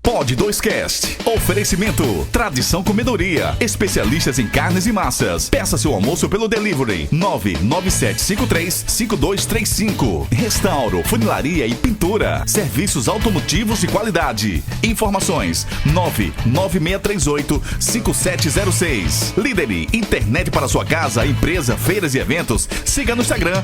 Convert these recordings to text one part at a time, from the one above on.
Pod 2Cast. Oferecimento. Tradição Comedoria. Especialistas em carnes e massas. Peça seu almoço pelo delivery. 997535235. Restauro, funilaria e pintura. Serviços automotivos de qualidade. Informações 996385706. Lideri. Internet para sua casa, empresa, feiras e eventos. Siga no Instagram,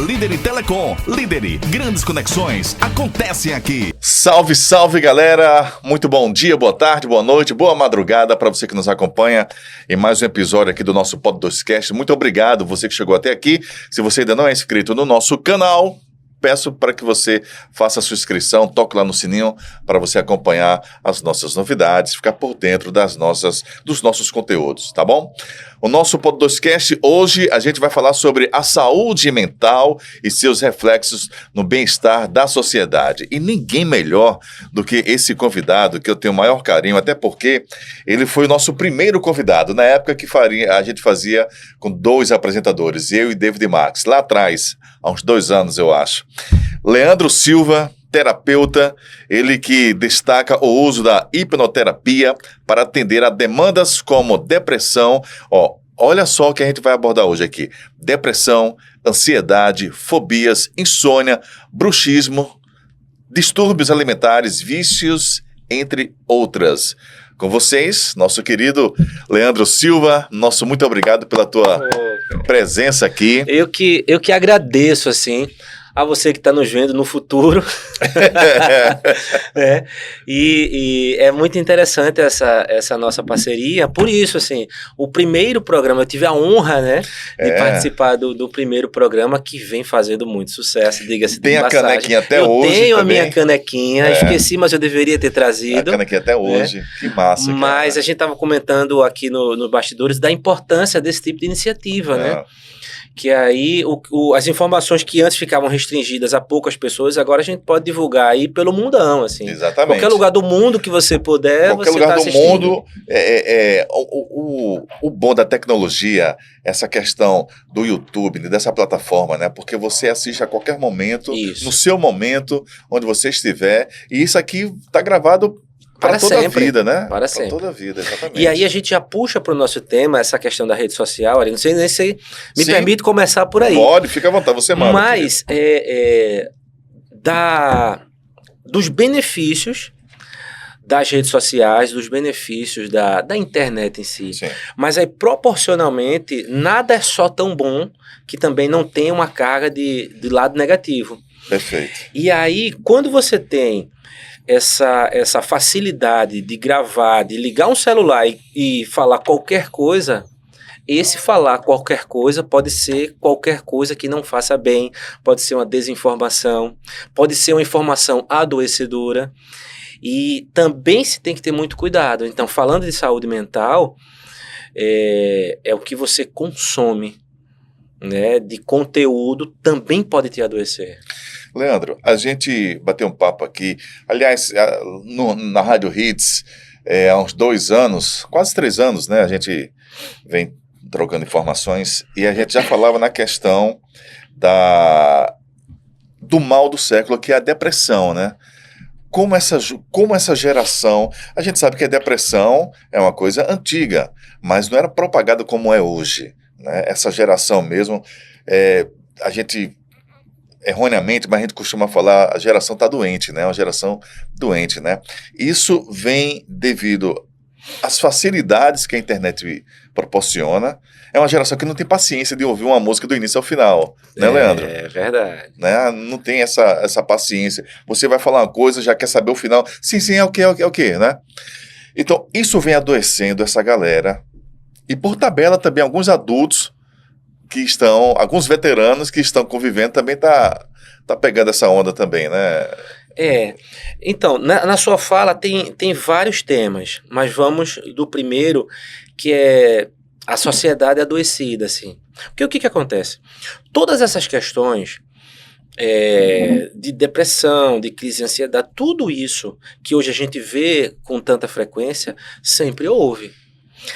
@Lideri Telecom. Lideri. Grandes conexões acontecem aqui. Salve, salve, galera! Muito bom dia, boa tarde, boa noite, boa madrugada para você que nos acompanha em mais um episódio aqui do nosso Pod 2Cast. Muito obrigado, você que chegou até aqui. Se você ainda não é inscrito no nosso canal, peço para que você faça a sua inscrição, toque lá no sininho para você acompanhar as nossas novidades, ficar por dentro dos nossos conteúdos, tá bom? O nosso Pod 2Cast, hoje a gente vai falar sobre a saúde mental e seus reflexos no bem-estar da sociedade. E ninguém melhor do que esse convidado, que eu tenho o maior carinho, até porque ele foi o nosso primeiro convidado, na época que a gente fazia com 2 apresentadores, eu e David Max, lá atrás, há uns 2 anos, eu acho. Leandro Silva, terapeuta, ele que destaca o uso da hipnoterapia para atender a demandas como depressão. Olha só o que a gente vai abordar hoje aqui: depressão, ansiedade, fobias, insônia, bruxismo, distúrbios alimentares, vícios, entre outras. Com vocês, nosso querido Leandro Silva. Nosso muito obrigado pela tua presença aqui. Eu que agradeço, assim, a você que está nos vendo no futuro. E é muito interessante essa nossa parceria. Por isso, assim, o primeiro programa, eu tive a honra, né, de participar do primeiro programa, que vem fazendo muito sucesso, diga-se de passagem. Tem a canequinha até hoje. Eu tenho também. A minha canequinha, esqueci, mas eu deveria ter trazido. A canequinha até hoje, que massa. Mas a gente estava comentando aqui no bastidores da importância desse tipo de iniciativa, né? Que aí as informações que antes ficavam restringidas a poucas pessoas, agora a gente pode divulgar aí pelo mundão, assim. Exatamente. Qualquer lugar do mundo que você puder, qualquer você lugar tá do assistindo. mundo. O bom da tecnologia, essa questão do YouTube, dessa plataforma, né? Porque você assiste a qualquer momento, no seu momento, onde você estiver, e isso aqui está gravado para toda sempre. A vida, né? Para sempre. Toda a vida, exatamente. E aí a gente já puxa para o nosso tema essa questão da rede social. Não sei nem se me permite começar por aí. Pode, fica à vontade, você manda. Mas dos benefícios das redes sociais, dos benefícios da internet em si. Sim. Mas aí, proporcionalmente, nada é só tão bom que também não tem uma carga de lado negativo. Perfeito. E aí, quando você tem essa facilidade de gravar, de ligar um celular e falar qualquer coisa, esse falar qualquer coisa pode ser qualquer coisa que não faça bem, pode ser uma desinformação, pode ser uma informação adoecedora, e também se tem que ter muito cuidado. Então, falando de saúde mental, é o que você consome, né, de conteúdo também pode te adoecer. Leandro, a gente bateu um papo aqui, aliás, na Rádio Hits, há uns 2 anos, quase 3 anos, né? A gente vem trocando informações e a gente já falava na questão do mal do século, que é a depressão, né? Como essa geração, a gente sabe que a depressão é uma coisa antiga, mas não era propagada como é hoje, né? Essa geração mesmo, a gente... erroneamente, mas a gente costuma falar, a geração está doente, né? Uma geração doente, né? Isso vem devido às facilidades que a internet proporciona. É uma geração que não tem paciência de ouvir uma música do início ao final, né, Leandro? É verdade. Né? Não tem essa paciência. Você vai falar uma coisa, já quer saber o final. Sim, é o quê, né? Então, isso vem adoecendo essa galera. E por tabela também, alguns adultos alguns veteranos que estão convivendo também tá pegando essa onda também, né? Então, na sua fala tem vários temas, mas vamos do primeiro, que é a sociedade adoecida, assim. Porque o que acontece? Todas essas questões de depressão, de crise de ansiedade, tudo isso que hoje a gente vê com tanta frequência, sempre houve.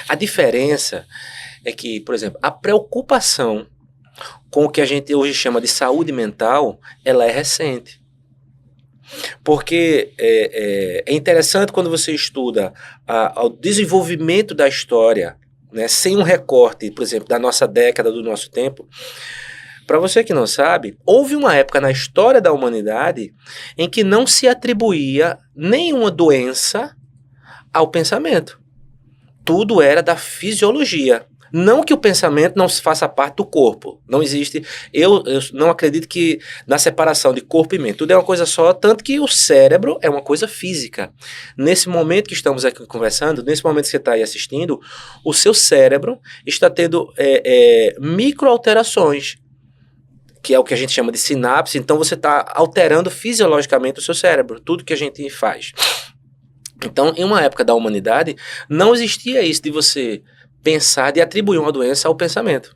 A diferença é que, por exemplo, a preocupação com o que a gente hoje chama de saúde mental, ela é recente. Porque é interessante quando você estuda o desenvolvimento da história, né, sem um recorte, por exemplo, da nossa década, do nosso tempo. Para você que não sabe, houve uma época na história da humanidade em que não se atribuía nenhuma doença ao pensamento. Tudo era da fisiologia. Não que o pensamento não faça parte do corpo. Não existe. Eu não acredito que na separação de corpo e mente. Tudo é uma coisa só, tanto que o cérebro é uma coisa física. Nesse momento que estamos aqui conversando, nesse momento que você está aí assistindo, o seu cérebro está tendo microalterações, que é o que a gente chama de sinapse. Então você está alterando fisiologicamente o seu cérebro, tudo que a gente faz. Então, em uma época da humanidade, não existia isso de você pensar, de atribuir uma doença ao pensamento.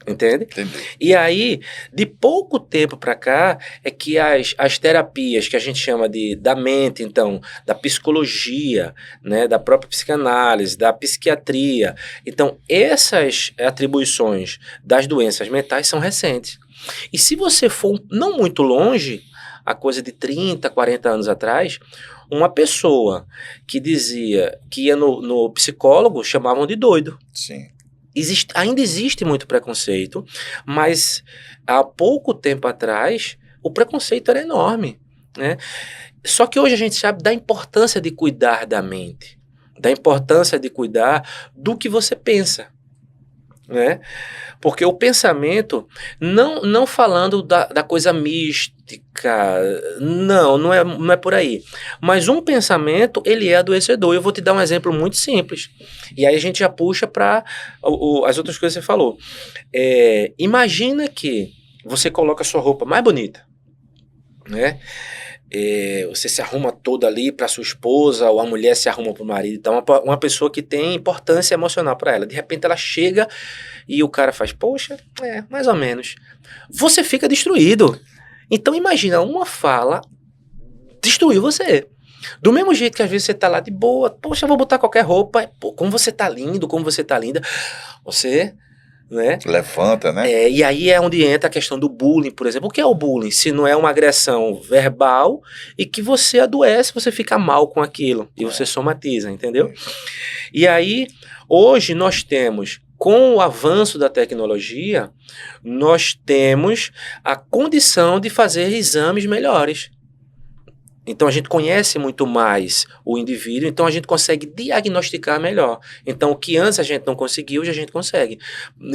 Entende? Entendi. E aí, de pouco tempo para cá, é que as terapias que a gente chama da mente, então, da psicologia, né, da própria psicanálise, da psiquiatria, então, essas atribuições das doenças mentais são recentes. E se você for não muito longe, a coisa de 30, 40 anos atrás, uma pessoa que dizia que ia no psicólogo, chamavam de doido. Sim. Ainda existe muito preconceito, mas há pouco tempo atrás o preconceito era enorme, né? Só que hoje a gente sabe da importância de cuidar da mente, da importância de cuidar do que você pensa, né? Porque o pensamento, não falando da coisa mística, não é por aí. Mas um pensamento, ele é adoecedor. Eu vou te dar um exemplo muito simples. E aí a gente já puxa para as outras coisas que você falou. Imagina que você coloca a sua roupa mais bonita, né? Você se arruma toda ali para sua esposa, ou a mulher se arruma para o marido. Então, uma pessoa que tem importância emocional para ela. De repente ela chega e o cara faz, poxa, mais ou menos. Você fica destruído. Então imagina, uma fala destruiu você. Do mesmo jeito que às vezes você tá lá de boa, poxa, vou botar qualquer roupa, pô, como você tá lindo, como você tá linda. Você, né? Levanta, né? E aí é onde entra a questão do bullying, por exemplo. O que é o bullying? Se não é uma agressão verbal e que você adoece, você fica mal com aquilo e você somatiza, entendeu? E aí, hoje nós temos, com o avanço da tecnologia, nós temos a condição de fazer exames melhores. Então a gente conhece muito mais o indivíduo, então a gente consegue diagnosticar melhor. Então o que antes a gente não conseguiu, hoje a gente consegue.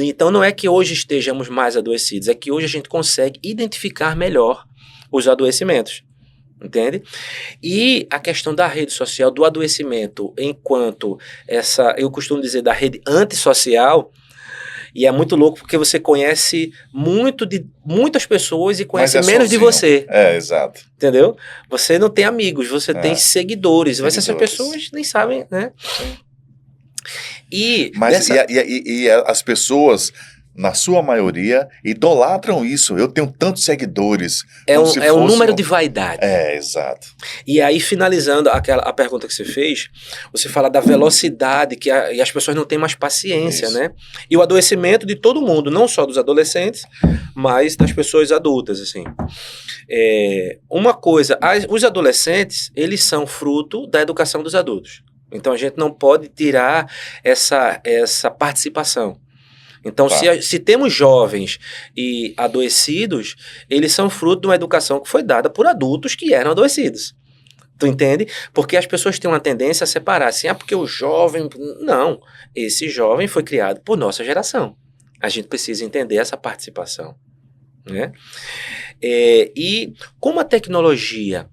Então não é que hoje estejamos mais adoecidos, é que hoje a gente consegue identificar melhor os adoecimentos. Entende? E a questão da rede social, do adoecimento, enquanto eu costumo dizer da rede antissocial, e é muito louco porque você conhece muitas pessoas e conhece menos de você. Exato. Entendeu? Você não tem amigos, você tem seguidores. Mas essas pessoas nem sabem, né? E as pessoas, na sua maioria, idolatram isso. Eu tenho tantos seguidores. É um número de vaidade. Exato. E aí, finalizando a pergunta que você fez, você fala da velocidade, e as pessoas não têm mais paciência, né? E o adoecimento de todo mundo, não só dos adolescentes, mas das pessoas adultas, assim. Uma coisa, os adolescentes, eles são fruto da educação dos adultos. Então, a gente não pode tirar essa participação. Então, se temos jovens e adoecidos, eles são fruto de uma educação que foi dada por adultos que eram adoecidos. Tu entende? Porque as pessoas têm uma tendência a separar, assim, porque o jovem... Não, esse jovem foi criado por nossa geração. A gente precisa entender essa participação, né? E como a tecnologia,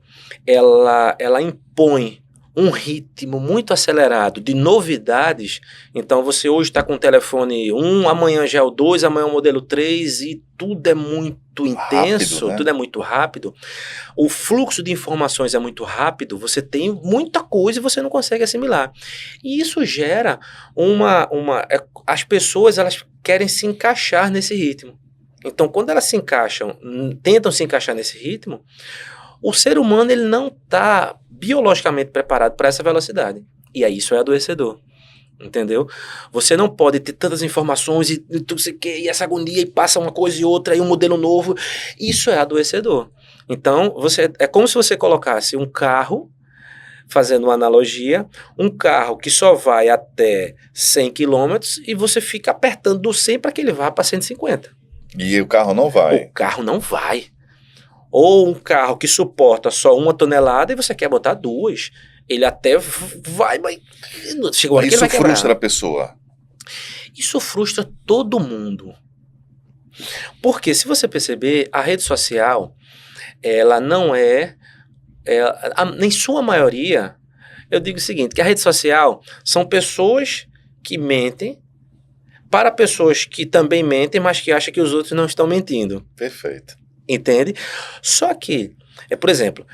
ela impõe um ritmo muito acelerado de novidades, então você hoje está com o telefone 1, amanhã já é o 2, amanhã é o modelo 3 e tudo é muito intenso, rápido, né? Tudo é muito rápido, o fluxo de informações é muito rápido, você tem muita coisa e você não consegue assimilar. E isso gera as pessoas, elas querem se encaixar nesse ritmo. Então, quando elas se encaixam, tentam se encaixar nesse ritmo, o ser humano ele não está biologicamente preparado para essa velocidade. E aí isso é adoecedor. Entendeu? Você não pode ter tantas informações e essa agonia e passa uma coisa e outra e um modelo novo. Isso é adoecedor. Então, é como se você colocasse um carro, fazendo uma analogia, um carro que só vai até 100 quilômetros e você fica apertando do 100 para que ele vá para 150. E o carro não vai. O carro não vai. Ou um carro que suporta só 1 tonelada e você quer botar 2. Ele até vai, mas chegou aqui, ele Isso vai quebrar. frustra a pessoa. Isso frustra todo mundo. Porque se você perceber, a rede social, ela não em sua maioria, eu digo o seguinte, que a rede social são pessoas que mentem para pessoas que também mentem, mas que acham que os outros não estão mentindo. Perfeito. Entende? Só que, por exemplo,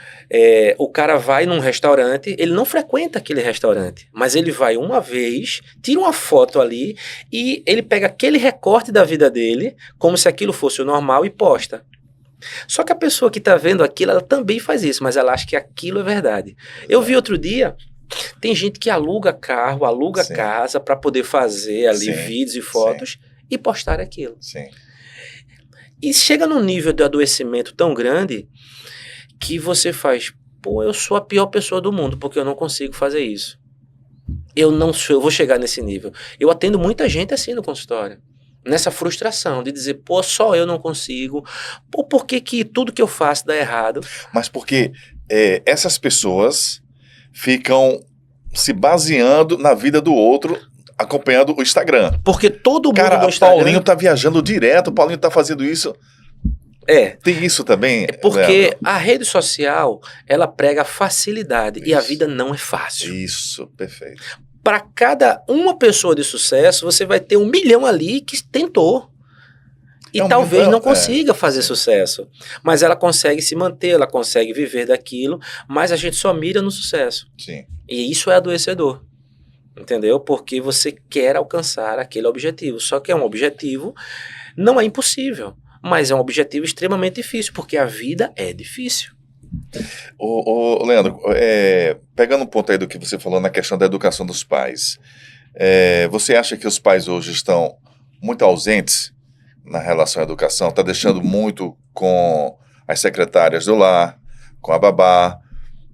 o cara vai num restaurante, ele não frequenta aquele restaurante, mas ele vai uma vez, tira uma foto ali e ele pega aquele recorte da vida dele, como se aquilo fosse o normal e posta. Só que a pessoa que está vendo aquilo, ela também faz isso, mas ela acha que aquilo é verdade. Eu vi outro dia, tem gente que aluga carro, aluga Sim. casa para poder fazer ali Sim. vídeos e fotos e postar aquilo. Sim. E chega num nível de adoecimento tão grande que você faz, pô, eu sou a pior pessoa do mundo porque eu não consigo fazer isso. Eu vou chegar nesse nível. Eu atendo muita gente assim no consultório. Nessa frustração de dizer, pô, só eu não consigo. Pô, por que tudo que eu faço dá errado? Mas porque essas pessoas ficam se baseando na vida do outro, acompanhando o Instagram. Porque todo mundo Cara, no o Instagram... Paulinho tá viajando direto, o Paulinho tá fazendo isso. Tem isso também, porque Leandro? a rede social, ela prega facilidade e a Isso. vida não é fácil. Isso, perfeito. Para cada uma pessoa de sucesso, você vai ter 1 milhão ali que tentou. E talvez não consiga fazer sucesso. Mas ela consegue se manter, ela consegue viver daquilo, mas a gente só mira no sucesso. Sim. E isso é adoecedor. Entendeu? Porque você quer alcançar aquele objetivo. Só que é um objetivo, não é impossível, mas é um objetivo extremamente difícil, porque a vida é difícil. Leandro, pegando um ponto aí do que você falou na questão da educação dos pais, você acha que os pais hoje estão muito ausentes na relação à educação? Está deixando muito com as secretárias do lar, com a babá,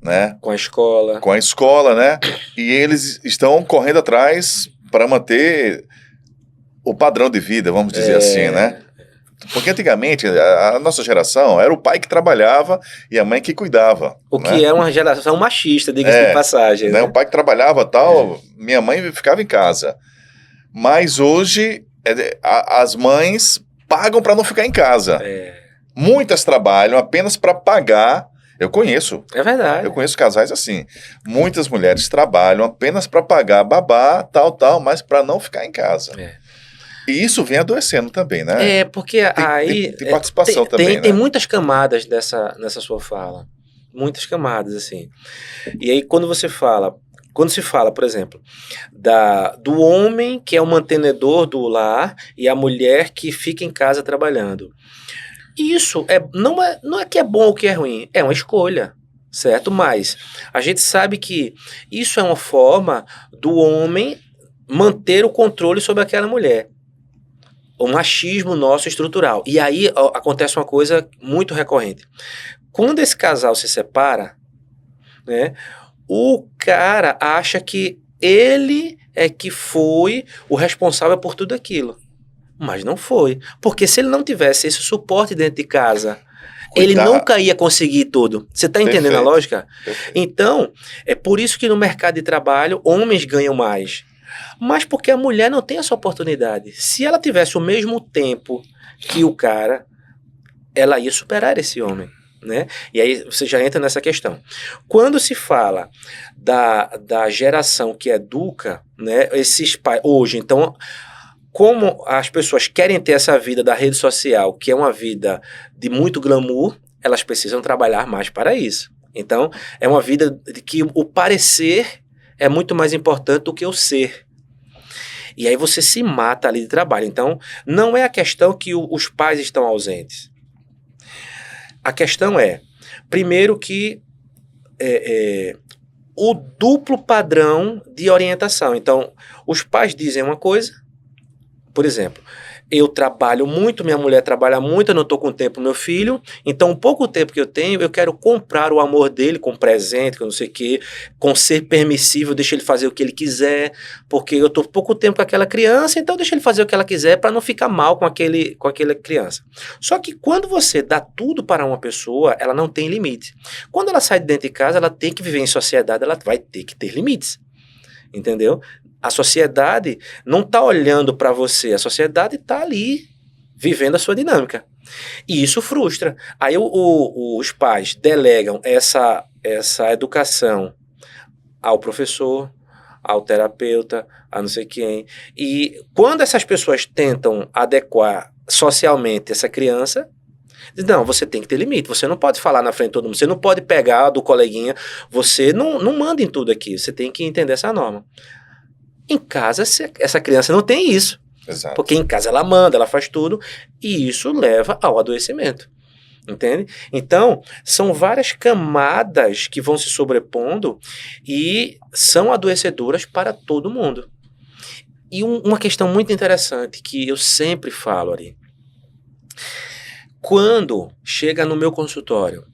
né? Com a escola. Com a escola, né? E eles estão correndo atrás para manter o padrão de vida, vamos dizer assim, né? Porque antigamente, a nossa geração era o pai que trabalhava e a mãe que cuidava. O que é uma geração machista, diga-se de passagem. Né? O pai que trabalhava tal, minha mãe ficava em casa. Mas hoje, as mães pagam para não ficar em casa. Muitas trabalham apenas para pagar. Eu conheço. É verdade. Eu conheço casais assim. Muitas mulheres trabalham apenas para pagar babá, tal, mas para não ficar em casa. E isso vem adoecendo também, né? Porque aí... Tem participação também, né? Tem muitas camadas nessa sua fala. Muitas camadas, assim. E aí, quando se fala, por exemplo, do homem que é o mantenedor do lar e a mulher que fica em casa trabalhando. Isso não é que é bom ou que é ruim, é uma escolha, certo? Mas a gente sabe que isso é uma forma do homem manter o controle sobre aquela mulher. O machismo nosso estrutural. E aí acontece uma coisa muito recorrente. Quando esse casal se separa, né, o cara acha que ele é que foi o responsável por tudo aquilo. Mas não foi. Porque se ele não tivesse esse suporte dentro de casa, ele nunca ia conseguir tudo. Você está entendendo a lógica? Então, é por isso que no mercado de trabalho, homens ganham mais. Mas porque a mulher não tem essa oportunidade. Se ela tivesse o mesmo tempo que o cara, ela ia superar esse homem, né? E aí você já entra nessa questão. Quando se fala da geração que educa, né, esses pais, hoje, então, como as pessoas querem ter essa vida da rede social, que é uma vida de muito glamour, elas precisam trabalhar mais para isso. Então, é uma vida de que o parecer é muito mais importante do que o ser. E aí você se mata ali de trabalho. Então, não é a questão que os pais estão ausentes. A questão é, primeiro que o duplo padrão de orientação. Então, os pais dizem uma coisa, por exemplo, eu trabalho muito, minha mulher trabalha muito, eu não estou com tempo pro meu filho, então o pouco tempo que eu tenho, eu quero comprar o amor dele com presente, com não sei o quê, com ser permissível, deixa ele fazer o que ele quiser, porque eu estou pouco tempo com aquela criança, então deixa ele fazer o que ela quiser para não ficar mal com aquela criança. Só que quando você dá tudo para uma pessoa, ela não tem limite. Quando ela sai de dentro de casa, ela tem que viver em sociedade, ela vai ter que ter limites, entendeu? A sociedade não está olhando para você, a sociedade está ali vivendo a sua dinâmica. E isso frustra. Aí os pais delegam essa educação ao professor, ao terapeuta, a não sei quem. E quando essas pessoas tentam adequar socialmente essa criança, não, você tem que ter limite, você não pode falar na frente de todo mundo, você não pode pegar do coleguinha, você não manda em tudo aqui, você tem que entender essa norma. Em casa, essa criança não tem isso. Exato. Porque em casa ela manda, ela faz tudo, e isso leva ao adoecimento. Entende? Então, são várias camadas que vão se sobrepondo e são adoecedoras para todo mundo. E uma questão muito interessante que eu sempre falo ali. Quando chega no meu consultório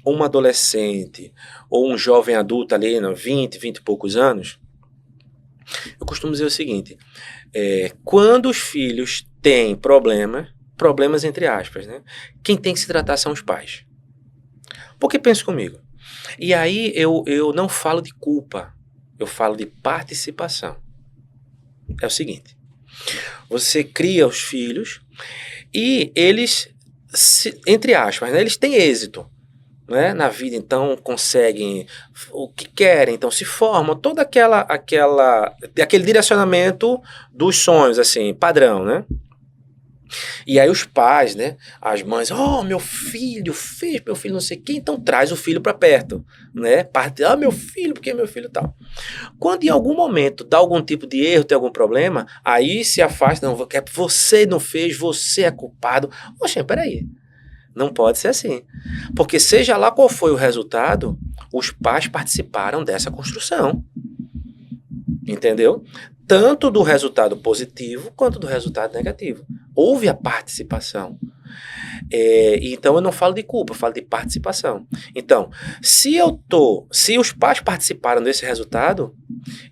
uma adolescente ou um jovem adulto ali, 20 e poucos anos, eu costumo dizer o seguinte, quando os filhos têm problemas entre aspas, né? Quem tem que se tratar são os pais. Porque pensa comigo, e aí eu não falo de culpa, eu falo de participação. É o seguinte, você cria os filhos e eles, entre aspas, né, eles têm êxito, né, na vida, então conseguem o que querem, então se formam, todo aquele direcionamento dos sonhos, assim, padrão, né? E aí os pais, né, as mães, meu filho fez, meu filho não sei o quê, então traz o filho para perto, né? Meu filho, porque meu filho tal. Quando em algum momento dá algum tipo de erro, tem algum problema, aí se afasta, não, você não fez, você é culpado. Oxe, peraí. Não pode ser assim. Porque seja lá qual foi o resultado, os pais participaram dessa construção. Entendeu? Tanto do resultado positivo quanto do resultado negativo. Houve a participação. Então eu não falo de culpa, eu falo de participação. Então, se os pais participaram desse resultado,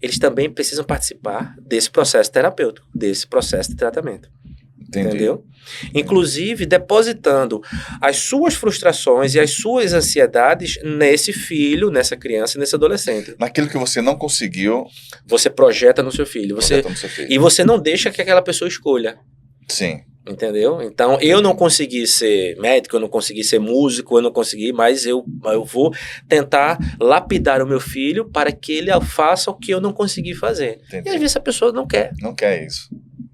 eles também precisam participar desse processo terapêutico, desse processo de tratamento. Entendi. Entendeu? Inclusive depositando as suas frustrações e as suas ansiedades nesse filho, nessa criança, nesse adolescente. Naquilo que você não conseguiu, você projeta no seu filho. E você não deixa que aquela pessoa escolha. Sim. Entendeu? Então, eu não consegui ser médico, eu não consegui ser músico, eu não consegui, mas eu vou tentar lapidar o meu filho para que ele faça o que eu não consegui fazer. Entendi. E às vezes a pessoa não quer. Não quer isso.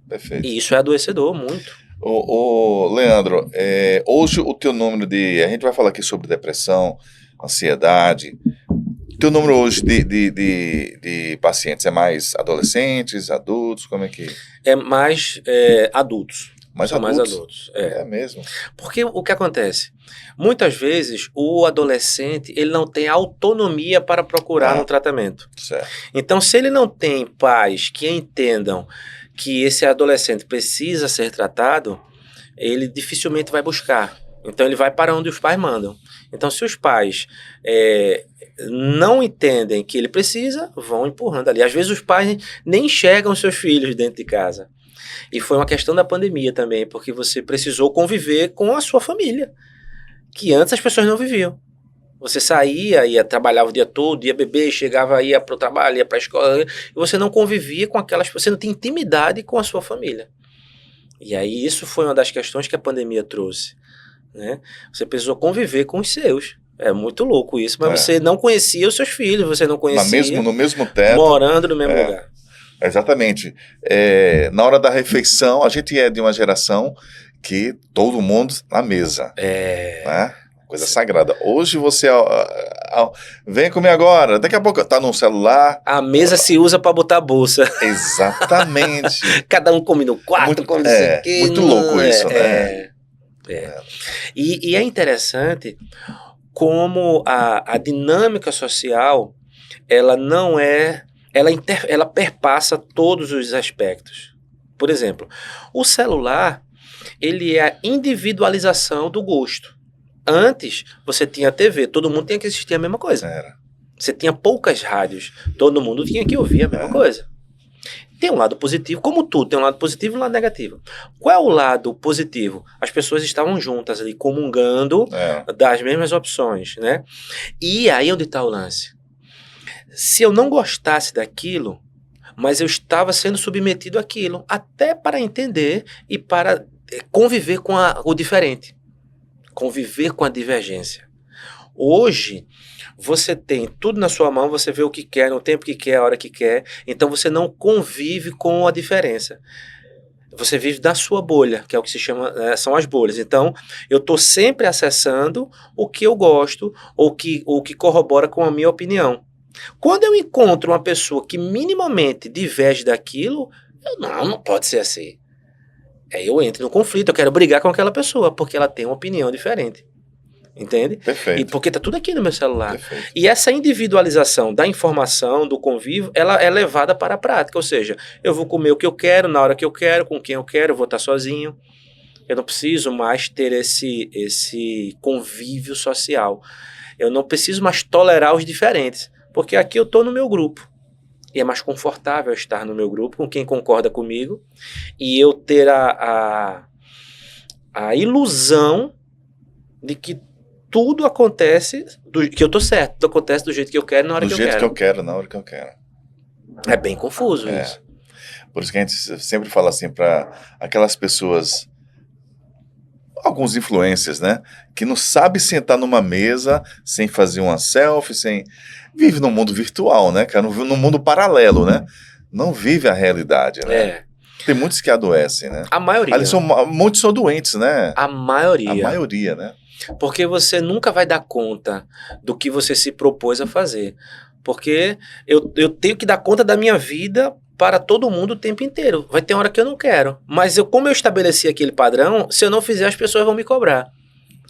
Perfeito. E isso é adoecedor, muito. Leandro, hoje o teu número a gente vai falar aqui sobre depressão, ansiedade. O teu número hoje de pacientes é mais adolescentes, adultos, como é que... É mais adultos. Mais adultos. É mesmo. Porque o que acontece? Muitas vezes o adolescente ele não tem autonomia para procurar um tratamento. Certo. Então, se ele não tem pais que entendam que esse adolescente precisa ser tratado, ele dificilmente vai buscar. Então ele vai para onde os pais mandam. Então se os pais não entendem que ele precisa, vão empurrando ali. Às vezes os pais nem enxergam seus filhos dentro de casa. E foi uma questão da pandemia também, porque você precisou conviver com a sua família, que antes as pessoas não viviam. Você saía, trabalhava o dia todo, ia beber, chegava, ia para o trabalho, ia para a escola, e você não convivia com aquelas pessoas, você não tinha intimidade com a sua família. E aí isso foi uma das questões que a pandemia trouxe, né? Você precisou conviver com os seus. É muito louco isso, mas você não conhecia os seus filhos, você não conhecia... No mesmo teto. Morando no mesmo lugar. Exatamente. Na hora da refeição, a gente é de uma geração que todo mundo na mesa. Né? Coisa sagrada. Hoje você vem comer agora, daqui a pouco tá no celular. A mesa se usa para botar a bolsa. Exatamente. Cada um come no quarto, come não sei o quê. Muito louco isso, né? E é interessante como a dinâmica social, ela não é... Ela perpassa todos os aspectos. Por exemplo, o celular, ele é a individualização do gosto. Antes, você tinha TV, todo mundo tinha que assistir a mesma coisa. Era. Você tinha poucas rádios, todo mundo tinha que ouvir a mesma coisa. Tem um lado positivo, como tudo, tem um lado positivo e um lado negativo. Qual é o lado positivo? As pessoas estavam juntas ali, comungando das mesmas opções, né? E aí onde está o lance? Se eu não gostasse daquilo, mas eu estava sendo submetido àquilo, até para entender e para conviver com o diferente, conviver com a divergência. Hoje, você tem tudo na sua mão, você vê o que quer, no tempo que quer, a hora que quer, então você não convive com a diferença. Você vive da sua bolha, que é o que se chama, são as bolhas. Então, eu estou sempre acessando o que eu gosto, ou que corrobora com a minha opinião. Quando eu encontro uma pessoa que minimamente diverge daquilo, não pode ser assim. Aí eu entro no conflito, eu quero brigar com aquela pessoa, porque ela tem uma opinião diferente. Entende? Perfeito. E porque tá tudo aqui no meu celular. Perfeito. E essa individualização da informação, do convívio, ela é levada para a prática. Ou seja, eu vou comer o que eu quero, na hora que eu quero, com quem eu quero, eu vou estar sozinho. Eu não preciso mais ter esse convívio social. Eu não preciso mais tolerar os diferentes. Porque aqui eu estou no meu grupo. E é mais confortável estar no meu grupo, com quem concorda comigo. E eu ter a ilusão de que tudo acontece, que eu tô certo, tudo acontece do jeito que eu quero, na hora que eu quero. Do jeito que eu quero, na hora que eu quero. É bem confuso isso. Por isso que a gente sempre fala assim para aquelas pessoas, alguns influencers, né, que não sabe sentar numa mesa sem fazer uma selfie, vive num mundo virtual, né, cara, num mundo paralelo, né, não vive a realidade, né. Tem muitos que adoecem, né. A maioria. Ali muitos são doentes, né. A maioria, né. Porque você nunca vai dar conta do que você se propôs a fazer. Porque eu tenho que dar conta da minha vida para todo mundo o tempo inteiro. Vai ter hora que eu não quero. Mas como eu estabeleci aquele padrão, se eu não fizer, as pessoas vão me cobrar.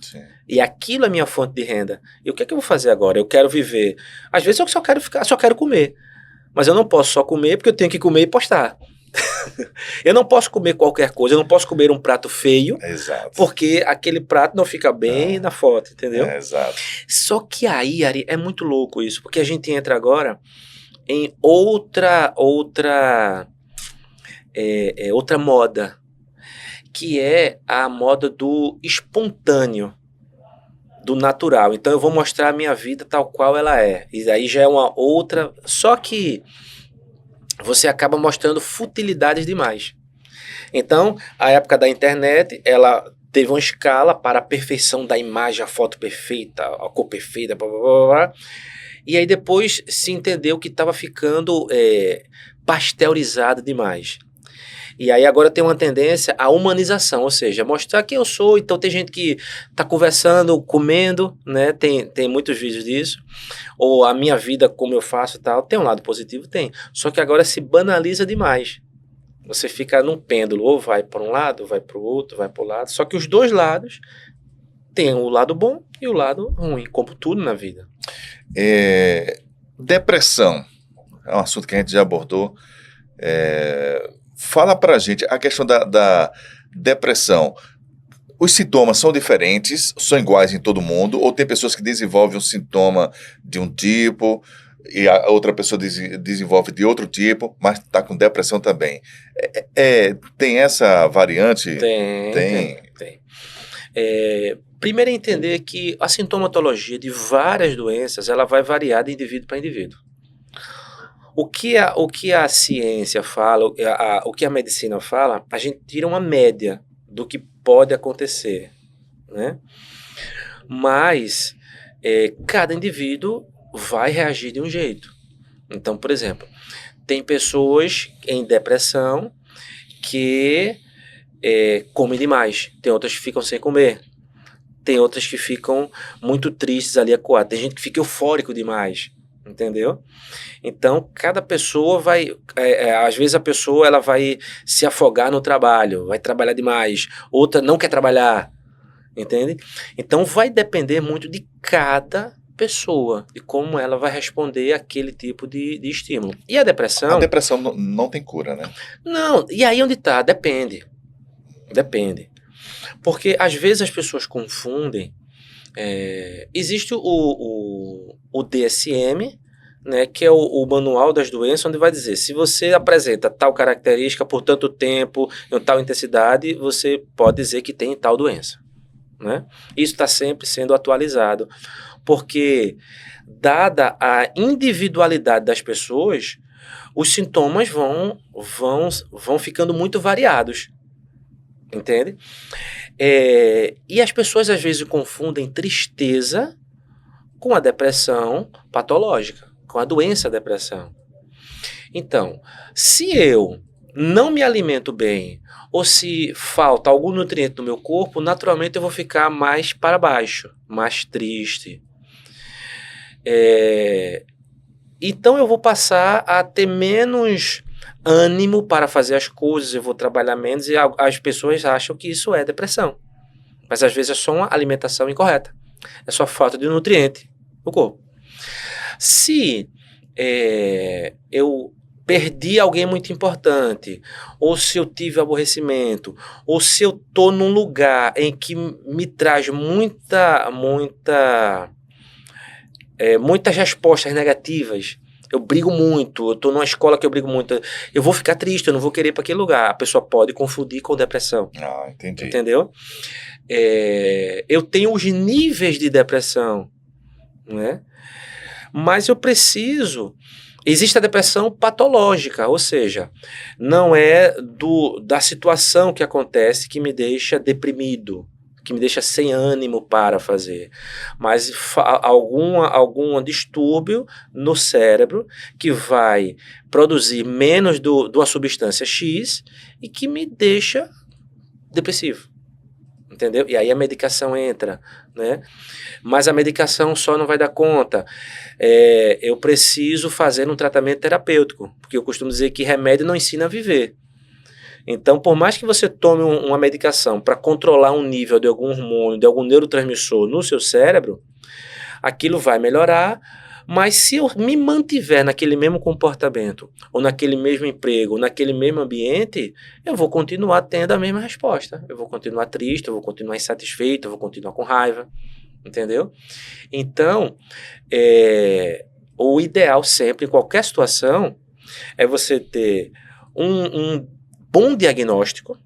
Sim. E aquilo é minha fonte de renda. E o que é que eu vou fazer agora? Eu quero viver. Às vezes eu só quero comer. Mas eu não posso só comer porque eu tenho que comer e postar. Eu não posso comer qualquer coisa, eu não posso comer um prato feio, porque aquele prato não fica bem na foto, entendeu? Exato. Só que aí, Ari, é muito louco isso, porque a gente entra agora em outra moda, que é a moda do espontâneo, do natural. Então eu vou mostrar a minha vida tal qual ela é, e aí já é uma outra, só que você acaba mostrando futilidades demais. Então, a época da internet, ela teve uma escala para a perfeição da imagem, a foto perfeita, a cor perfeita, blá, blá, blá, blá. E aí depois se entendeu que estava ficando pasteurizado demais. E aí agora tem uma tendência à humanização, ou seja, mostrar quem eu sou. Então tem gente que está conversando, comendo, né? Tem muitos vídeos disso. Ou a minha vida, como eu faço e tal. Tem um lado positivo? Tem. Só que agora se banaliza demais. Você fica num pêndulo, ou vai para um lado, vai para o outro, vai para o lado. Só que os dois lados tem o lado bom e o lado ruim, como tudo na vida. Depressão é um assunto que a gente já abordou. Fala pra gente a questão da depressão. Os sintomas são diferentes, são iguais em todo mundo, ou tem pessoas que desenvolvem um sintoma de um tipo e a outra pessoa desenvolve de outro tipo, mas está com depressão também. Tem essa variante? Tem. Primeiro é entender que a sintomatologia de várias doenças ela vai variar de indivíduo para indivíduo. O que a ciência fala, o que a medicina fala, a gente tira uma média do que pode acontecer, né? Mas cada indivíduo vai reagir de um jeito. Então, por exemplo, tem pessoas em depressão que comem demais, tem outras que ficam sem comer, tem outras que ficam muito tristes ali, acuadas, tem gente que fica eufórico demais. Entendeu? Então, cada pessoa vai... às vezes a pessoa ela vai se afogar no trabalho, vai trabalhar demais, outra não quer trabalhar, entende? Então, vai depender muito de cada pessoa e como ela vai responder àquele tipo de estímulo. E a depressão... A depressão não tem cura, né? Não, e aí onde está? Depende. Depende. Porque às vezes as pessoas confundem. Existe o DSM, né, que é o manual das doenças, onde vai dizer, se você apresenta tal característica por tanto tempo, em tal intensidade, você pode dizer que tem tal doença. Né? Isso está sempre sendo atualizado, porque dada a individualidade das pessoas, os sintomas vão ficando muito variados, entende? E as pessoas às vezes confundem tristeza com a depressão patológica, com a doença depressão. Então, se eu não me alimento bem, ou se falta algum nutriente no meu corpo, naturalmente eu vou ficar mais para baixo, mais triste. Então eu vou passar a ter menos ânimo para fazer as coisas, eu vou trabalhar menos, e as pessoas acham que isso é depressão. Mas às vezes é só uma alimentação incorreta, é só falta de nutriente no corpo. Se eu perdi alguém muito importante, ou se eu tive aborrecimento, ou se eu estou num lugar em que me traz muitas respostas negativas, eu brigo muito, eu estou numa escola que eu brigo muito, eu vou ficar triste, eu não vou querer ir para aquele lugar. A pessoa pode confundir com depressão. Ah, entendi. Entendeu? Eu tenho os níveis de depressão, né? Mas eu preciso... Existe a depressão patológica, ou seja, não é da situação que acontece que me deixa deprimido, que me deixa sem ânimo para fazer, mas algum distúrbio no cérebro que vai produzir menos de uma substância X e que me deixa depressivo. Entendeu? E aí a medicação entra, né? Mas a medicação só não vai dar conta. Eu preciso fazer um tratamento terapêutico, porque eu costumo dizer que remédio não ensina a viver. Então, por mais que você tome uma medicação para controlar um nível de algum hormônio, de algum neurotransmissor no seu cérebro, aquilo vai melhorar, mas se eu me mantiver naquele mesmo comportamento, ou naquele mesmo emprego, ou naquele mesmo ambiente, eu vou continuar tendo a mesma resposta. Eu vou continuar triste, eu vou continuar insatisfeito, eu vou continuar com raiva, entendeu? Então, o ideal sempre, em qualquer situação, é você ter um bom diagnóstico,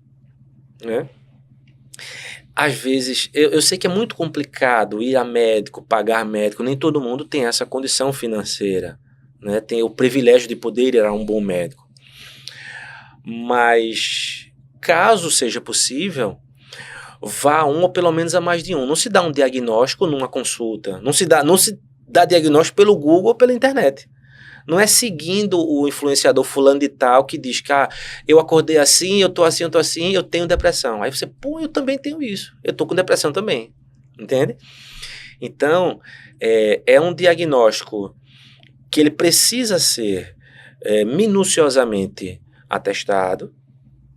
né? Às vezes, eu sei que é muito complicado ir a médico, pagar médico, nem todo mundo tem essa condição financeira, né? Tem o privilégio de poder ir a um bom médico. Mas, caso seja possível, vá a um ou pelo menos a mais de um. Não se dá um diagnóstico numa consulta, não se dá diagnóstico pelo Google ou pela internet. Não é seguindo o influenciador fulano de tal que diz que eu acordei assim, eu tô assim, eu tenho depressão. Aí você, eu também tenho isso. Eu tô com depressão também. Entende? Então, é um diagnóstico que ele precisa ser minuciosamente atestado,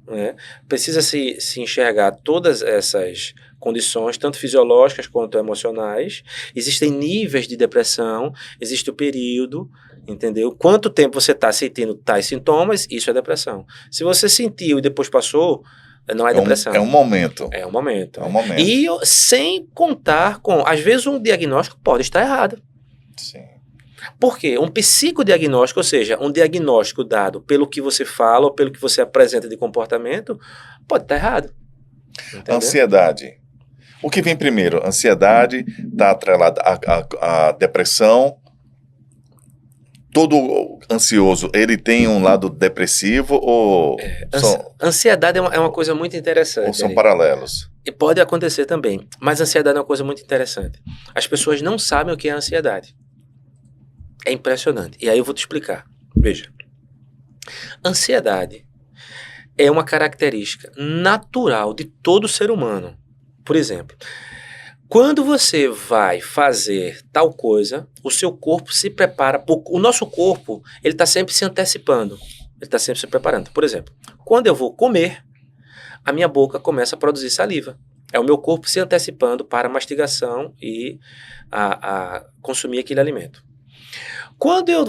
né? Precisa se enxergar todas essas condições, tanto fisiológicas quanto emocionais. Existem níveis de depressão, existe o período, entendeu? Quanto tempo você está sentindo tais sintomas, isso é depressão. Se você sentiu e depois passou, não é depressão. É um momento. É um momento. É um momento. E sem contar com... Às vezes um diagnóstico pode estar errado. Sim. Por quê? Um psicodiagnóstico, ou seja, um diagnóstico dado pelo que você fala ou pelo que você apresenta de comportamento, pode estar errado. Entendeu? Ansiedade. O que vem primeiro? Ansiedade está atrelada à depressão. Todo ansioso, ele tem um lado depressivo ou... Ansiedade é uma coisa muito interessante. Ou são paralelos? E pode acontecer também, mas ansiedade é uma coisa muito interessante. As pessoas não sabem o que é ansiedade. É impressionante. E aí eu vou te explicar. Veja. Ansiedade é uma característica natural de todo ser humano. Por exemplo, quando você vai fazer tal coisa, o seu corpo se prepara. O nosso corpo, ele está sempre se antecipando. Ele está sempre se preparando. Por exemplo, quando eu vou comer, a minha boca começa a produzir saliva. É o meu corpo se antecipando para a mastigação e a consumir aquele alimento. Quando eu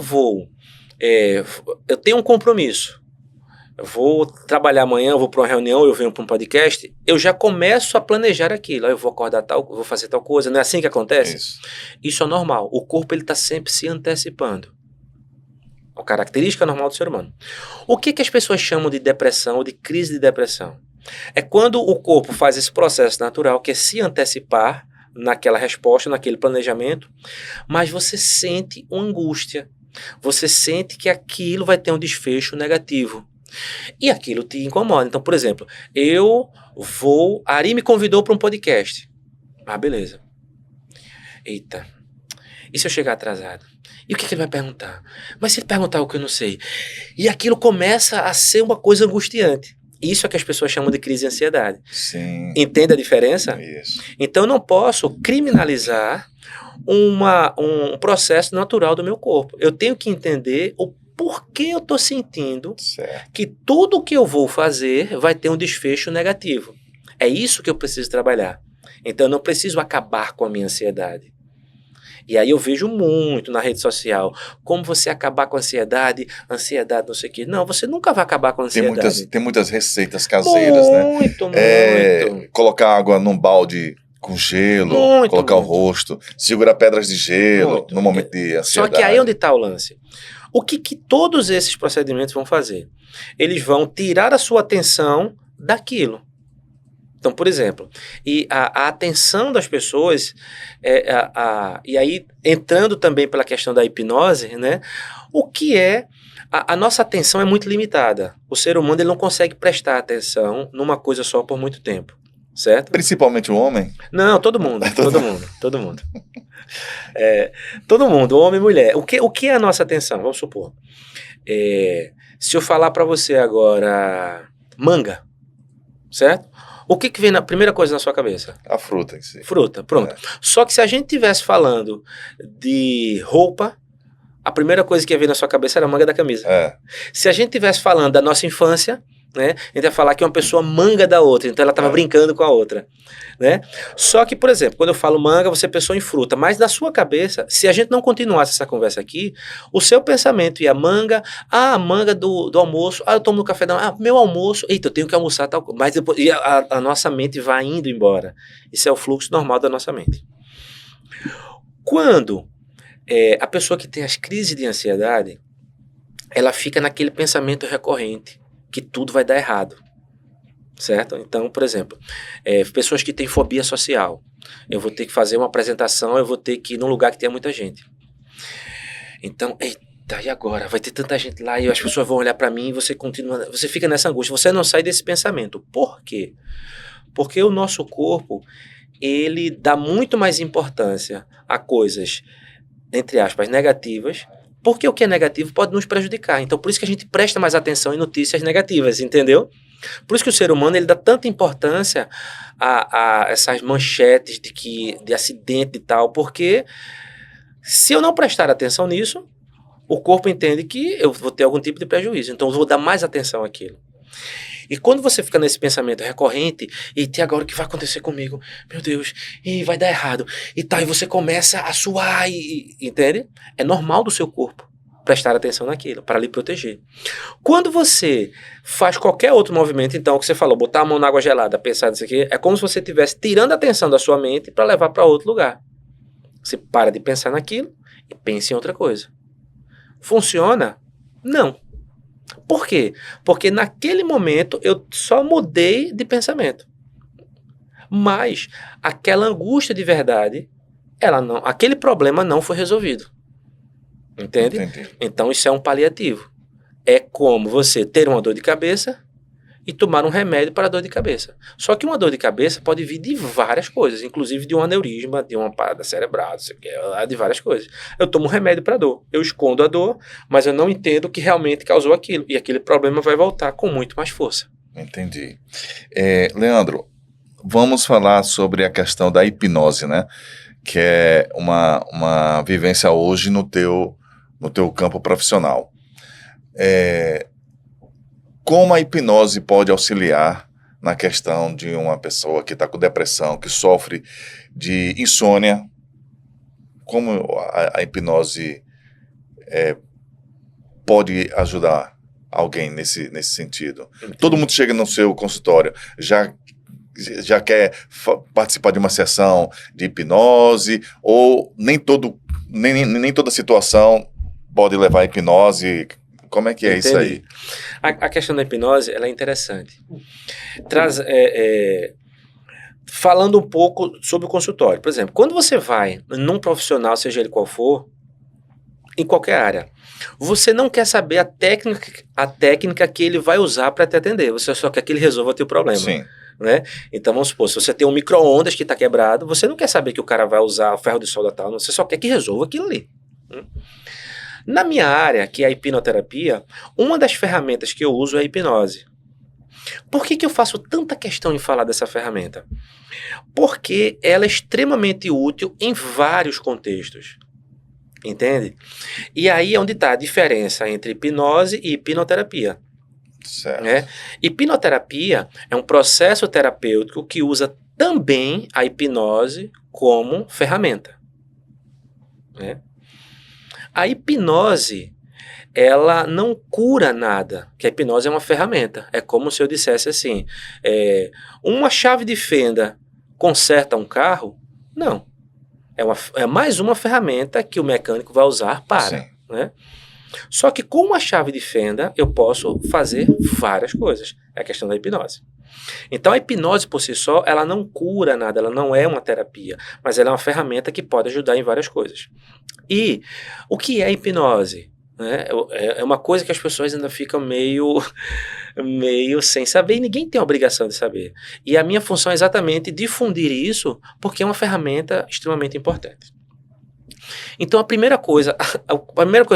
tenho um compromisso, eu vou trabalhar amanhã, eu vou para uma reunião, eu venho para um podcast, eu já começo a planejar aquilo. Eu vou acordar vou fazer tal coisa, não é assim que acontece? Isso é normal. O corpo está sempre se antecipando. É uma característica normal do ser humano. O que as pessoas chamam de depressão ou de crise de depressão? É quando o corpo faz esse processo natural, que é se antecipar naquela resposta, naquele planejamento, mas você sente uma angústia. Você sente que aquilo vai ter um desfecho negativo. E aquilo te incomoda. Então, por exemplo, a Ari me convidou para um podcast. Ah, beleza. Eita. E se eu chegar atrasado? E o que ele vai perguntar? Mas se ele perguntar o que eu não sei? E aquilo começa a ser uma coisa angustiante. Isso é que as pessoas chamam de crise de ansiedade. Sim. Entende a diferença? Isso. Então eu não posso criminalizar um processo natural do meu corpo. Eu tenho que entender o porquê eu estou sentindo que tudo que eu vou fazer vai ter um desfecho negativo. É isso que eu preciso trabalhar. Então eu não preciso acabar com a minha ansiedade. E aí eu vejo muito na rede social como você acabar com a ansiedade não sei o quê. Não, você nunca vai acabar com a ansiedade. Tem muitas receitas caseiras, muito. Colocar água num balde com gelo, colocar o rosto, segurar pedras de gelo no momento de ansiedade. Só que aí é onde está o lance. O que todos esses procedimentos vão fazer? Eles vão tirar a sua atenção daquilo. Então, por exemplo, e a atenção das pessoas, e aí entrando também pela questão da hipnose, né? O que é... A nossa atenção é muito limitada. O ser humano ele não consegue prestar atenção numa coisa só por muito tempo, certo? Principalmente o homem? Não, todo mundo. Todo mundo, homem e mulher. O que é a nossa atenção? Vamos supor. Se eu falar para você agora manga, certo? O que vem na primeira coisa na sua cabeça? A fruta em si. Fruta, pronto. Só que se a gente estivesse falando de roupa, a primeira coisa que ia vir na sua cabeça era a manga da camisa. Se a gente estivesse falando da nossa infância, né, a gente ia falar que uma pessoa manga da outra, então ela estava brincando com a outra, né? Só que, por exemplo, quando eu falo manga, você pensou em fruta, mas na sua cabeça, se a gente não continuasse essa conversa aqui, o seu pensamento ia manga, a manga do almoço, eu tomo no café da manhã, meu almoço, eita, eu tenho que almoçar tal coisa, mas depois, a nossa mente vai indo embora. Isso é o fluxo normal da nossa mente. Quando a pessoa que tem as crises de ansiedade, ela fica naquele pensamento recorrente, que tudo vai dar errado, certo? Então, por exemplo, pessoas que têm fobia social, eu vou ter que fazer uma apresentação, eu vou ter que ir num lugar que tenha muita gente. Então, eita, e agora? Vai ter tanta gente lá e as pessoas vão olhar para mim e você fica nessa angústia, você não sai desse pensamento. Por quê? Porque o nosso corpo, ele dá muito mais importância a coisas, entre aspas, negativas, porque o que é negativo pode nos prejudicar. Então, por isso que a gente presta mais atenção em notícias negativas, entendeu? Por isso que o ser humano ele dá tanta importância a essas manchetes de acidente e tal, porque se eu não prestar atenção nisso, o corpo entende que eu vou ter algum tipo de prejuízo. Então, eu vou dar mais atenção àquilo. E quando você fica nesse pensamento recorrente, e agora o que vai acontecer comigo? Meu Deus, e vai dar errado. E você começa a suar, entende? É normal do seu corpo prestar atenção naquilo, para lhe proteger. Quando você faz qualquer outro movimento, então, o que você falou, botar a mão na água gelada, pensar nisso aqui, é como se você estivesse tirando a atenção da sua mente para levar para outro lugar. Você para de pensar naquilo e pensa em outra coisa. Funciona? Não. Por quê? Porque naquele momento eu só mudei de pensamento. Mas aquela angústia de verdade, aquele problema não foi resolvido. Entende? Entendi. Então isso é um paliativo. É como você ter uma dor de cabeça e tomar um remédio para a dor de cabeça. Só que uma dor de cabeça pode vir de várias coisas, inclusive de um aneurisma, de uma parada cerebral, de várias coisas. Eu tomo um remédio para dor, eu escondo a dor, mas eu não entendo o que realmente causou aquilo, e aquele problema vai voltar com muito mais força. Entendi. Leandro, vamos falar sobre a questão da hipnose, né? Que é uma vivência hoje no teu campo profissional. Como a hipnose pode auxiliar na questão de uma pessoa que está com depressão, que sofre de insônia, como a hipnose pode ajudar alguém nesse sentido? Entendi. Todo mundo chega no seu consultório, já quer participar de uma sessão de hipnose, ou nem toda situação pode levar à hipnose? Como é que é isso aí? A questão da hipnose, ela é interessante. Falando um pouco sobre o consultório. Por exemplo, quando você vai num profissional, seja ele qual for, em qualquer área, você não quer saber a técnica que ele vai usar para te atender. Você só quer que ele resolva o teu problema. Sim. Né? Então vamos supor, se você tem um micro-ondas que está quebrado, você não quer saber que o cara vai usar ferro de solda tal, você só quer que resolva aquilo ali. Na minha área, que é a hipnoterapia, uma das ferramentas que eu uso é a hipnose. Por que eu faço tanta questão em falar dessa ferramenta? Porque ela é extremamente útil em vários contextos. Entende? E aí é onde está a diferença entre hipnose e hipnoterapia. Certo. Né? Hipnoterapia é um processo terapêutico que usa também a hipnose como ferramenta. Né? A hipnose, ela não cura nada, que a hipnose é uma ferramenta. É como se eu dissesse assim, uma chave de fenda conserta um carro? Não. É mais uma ferramenta que o mecânico vai usar para. Né? Só que com uma chave de fenda eu posso fazer várias coisas. É a questão da hipnose. Então a hipnose por si só, ela não cura nada, ela não é uma terapia, mas ela é uma ferramenta que pode ajudar em várias coisas. E o que é hipnose? É uma coisa que as pessoas ainda ficam meio sem saber, e ninguém tem a obrigação de saber. E a minha função é exatamente difundir isso, porque é uma ferramenta extremamente importante. Então a primeira coisa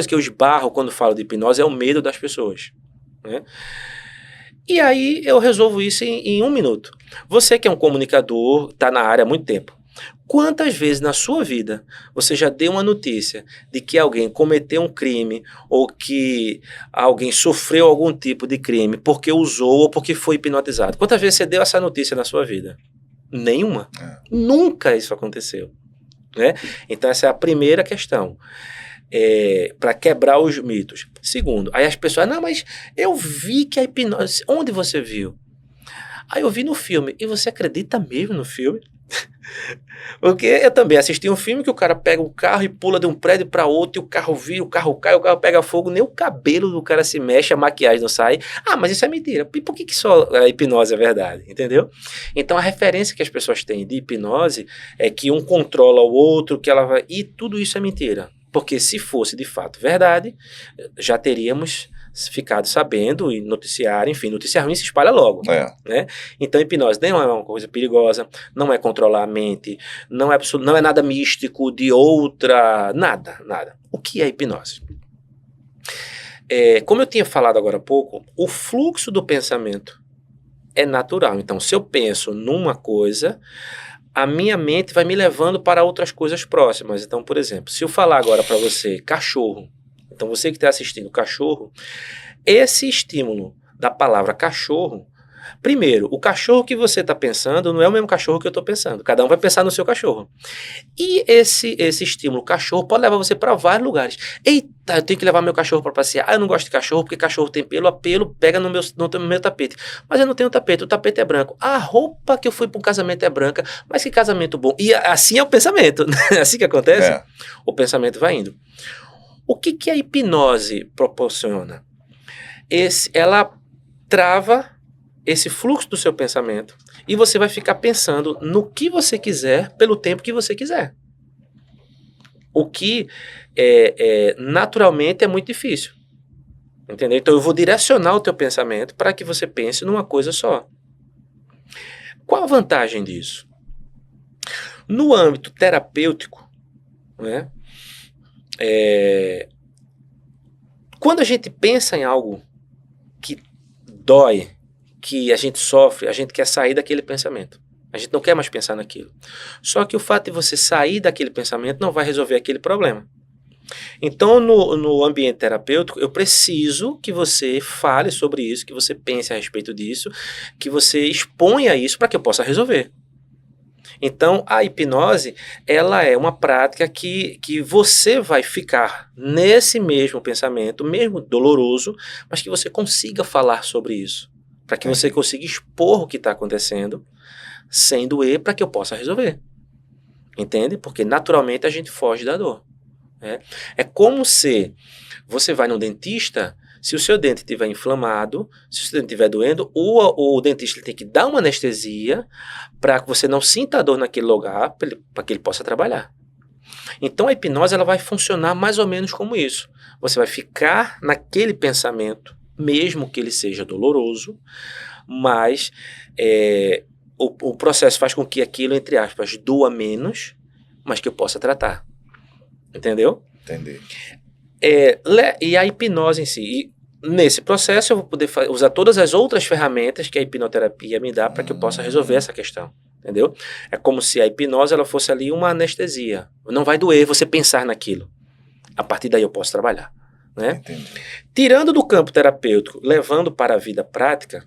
que eu esbarro quando falo de hipnose é o medo das pessoas. Né? E aí eu resolvo isso em 1 minuto. Você que é um comunicador, está na área há muito tempo. Quantas vezes na sua vida você já deu uma notícia de que alguém cometeu um crime ou que alguém sofreu algum tipo de crime porque usou ou porque foi hipnotizado? Quantas vezes você deu essa notícia na sua vida? Nenhuma. Nunca isso aconteceu. Né? Então essa é a primeira questão, para quebrar os mitos. Segundo, aí as pessoas, não, mas eu vi que a hipnose, onde você viu? Aí eu vi no filme. E você acredita mesmo no filme? Porque eu também assisti um filme que o cara pega um carro e pula de um prédio para outro, e o carro vira, o carro cai, o carro pega fogo, nem o cabelo do cara se mexe, a maquiagem não sai. Ah, mas isso é mentira. E por que só a hipnose é verdade? Entendeu? Então a referência que as pessoas têm de hipnose é que um controla o outro, que ela vai... E tudo isso é mentira. Porque se fosse de fato verdade, já teríamos ficado sabendo e noticiar, enfim, notícia ruim se espalha logo. Né? Então, hipnose não é uma coisa perigosa, não é controlar a mente, não é nada místico de outra, nada. O que é hipnose? Como eu tinha falado agora há pouco, o fluxo do pensamento é natural. Então, se eu penso numa coisa, a minha mente vai me levando para outras coisas próximas. Então, por exemplo, se eu falar agora para você, cachorro, então você que está assistindo cachorro, esse estímulo da palavra cachorro, primeiro, o cachorro que você está pensando não é o mesmo cachorro que eu estou pensando. Cada um vai pensar no seu cachorro. E esse estímulo cachorro pode levar você para vários lugares. Eita, eu tenho que levar meu cachorro para passear. Ah, eu não gosto de cachorro porque cachorro tem pelo. A pelo pega no meu tapete. Mas eu não tenho tapete, o tapete é branco. A roupa que eu fui para um casamento é branca. Mas que casamento bom. E assim é o pensamento. Assim que acontece, o pensamento vai indo. O que a hipnose proporciona? Ela trava esse fluxo do seu pensamento e você vai ficar pensando no que você quiser pelo tempo que você quiser. O que naturalmente é muito difícil. Entendeu? Então eu vou direcionar o teu pensamento para que você pense numa coisa só. Qual a vantagem disso? No âmbito terapêutico, né? Quando a gente pensa em algo que dói, que a gente sofre, a gente quer sair daquele pensamento. A gente não quer mais pensar naquilo. Só que o fato de você sair daquele pensamento não vai resolver aquele problema. Então, no ambiente terapêutico, eu preciso que você fale sobre isso, que você pense a respeito disso, que você exponha isso para que eu possa resolver. Então, a hipnose, ela é uma prática que você vai ficar nesse mesmo pensamento, mesmo doloroso, mas que você consiga falar sobre isso, para que você consiga expor o que está acontecendo, sem doer, para que eu possa resolver. Entende? Porque naturalmente a gente foge da dor. É como se você vai no dentista, se o seu dente estiver inflamado, se o seu dente estiver doendo, o dentista tem que dar uma anestesia para que você não sinta a dor naquele lugar, para que ele possa trabalhar. Então a hipnose ela vai funcionar mais ou menos como isso. Você vai ficar naquele pensamento, mesmo que ele seja doloroso, mas o processo faz com que aquilo, entre aspas, doa menos, mas que eu possa tratar. Entendeu? Entendi. E a hipnose em si. E nesse processo eu vou poder usar todas as outras ferramentas que a hipnoterapia me dá para que eu possa resolver essa questão. Entendeu? É como se a hipnose ela fosse ali uma anestesia. Não vai doer você pensar naquilo. A partir daí eu posso trabalhar. Né? Entendi. Tirando do campo terapêutico, levando para a vida prática,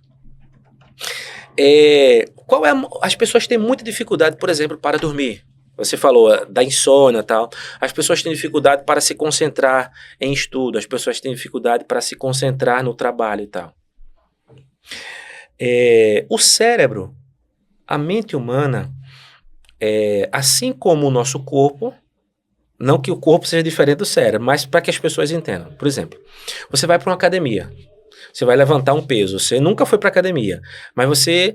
as pessoas têm muita dificuldade, por exemplo, para dormir. Você falou da insônia e tal. As pessoas têm dificuldade para se concentrar em estudo. As pessoas têm dificuldade para se concentrar no trabalho e tal. O cérebro, a mente humana, assim como o nosso corpo, não que o corpo seja diferente do cérebro, mas para que as pessoas entendam. Por exemplo, você vai para uma academia. Você vai levantar um peso. Você nunca foi para academia, mas você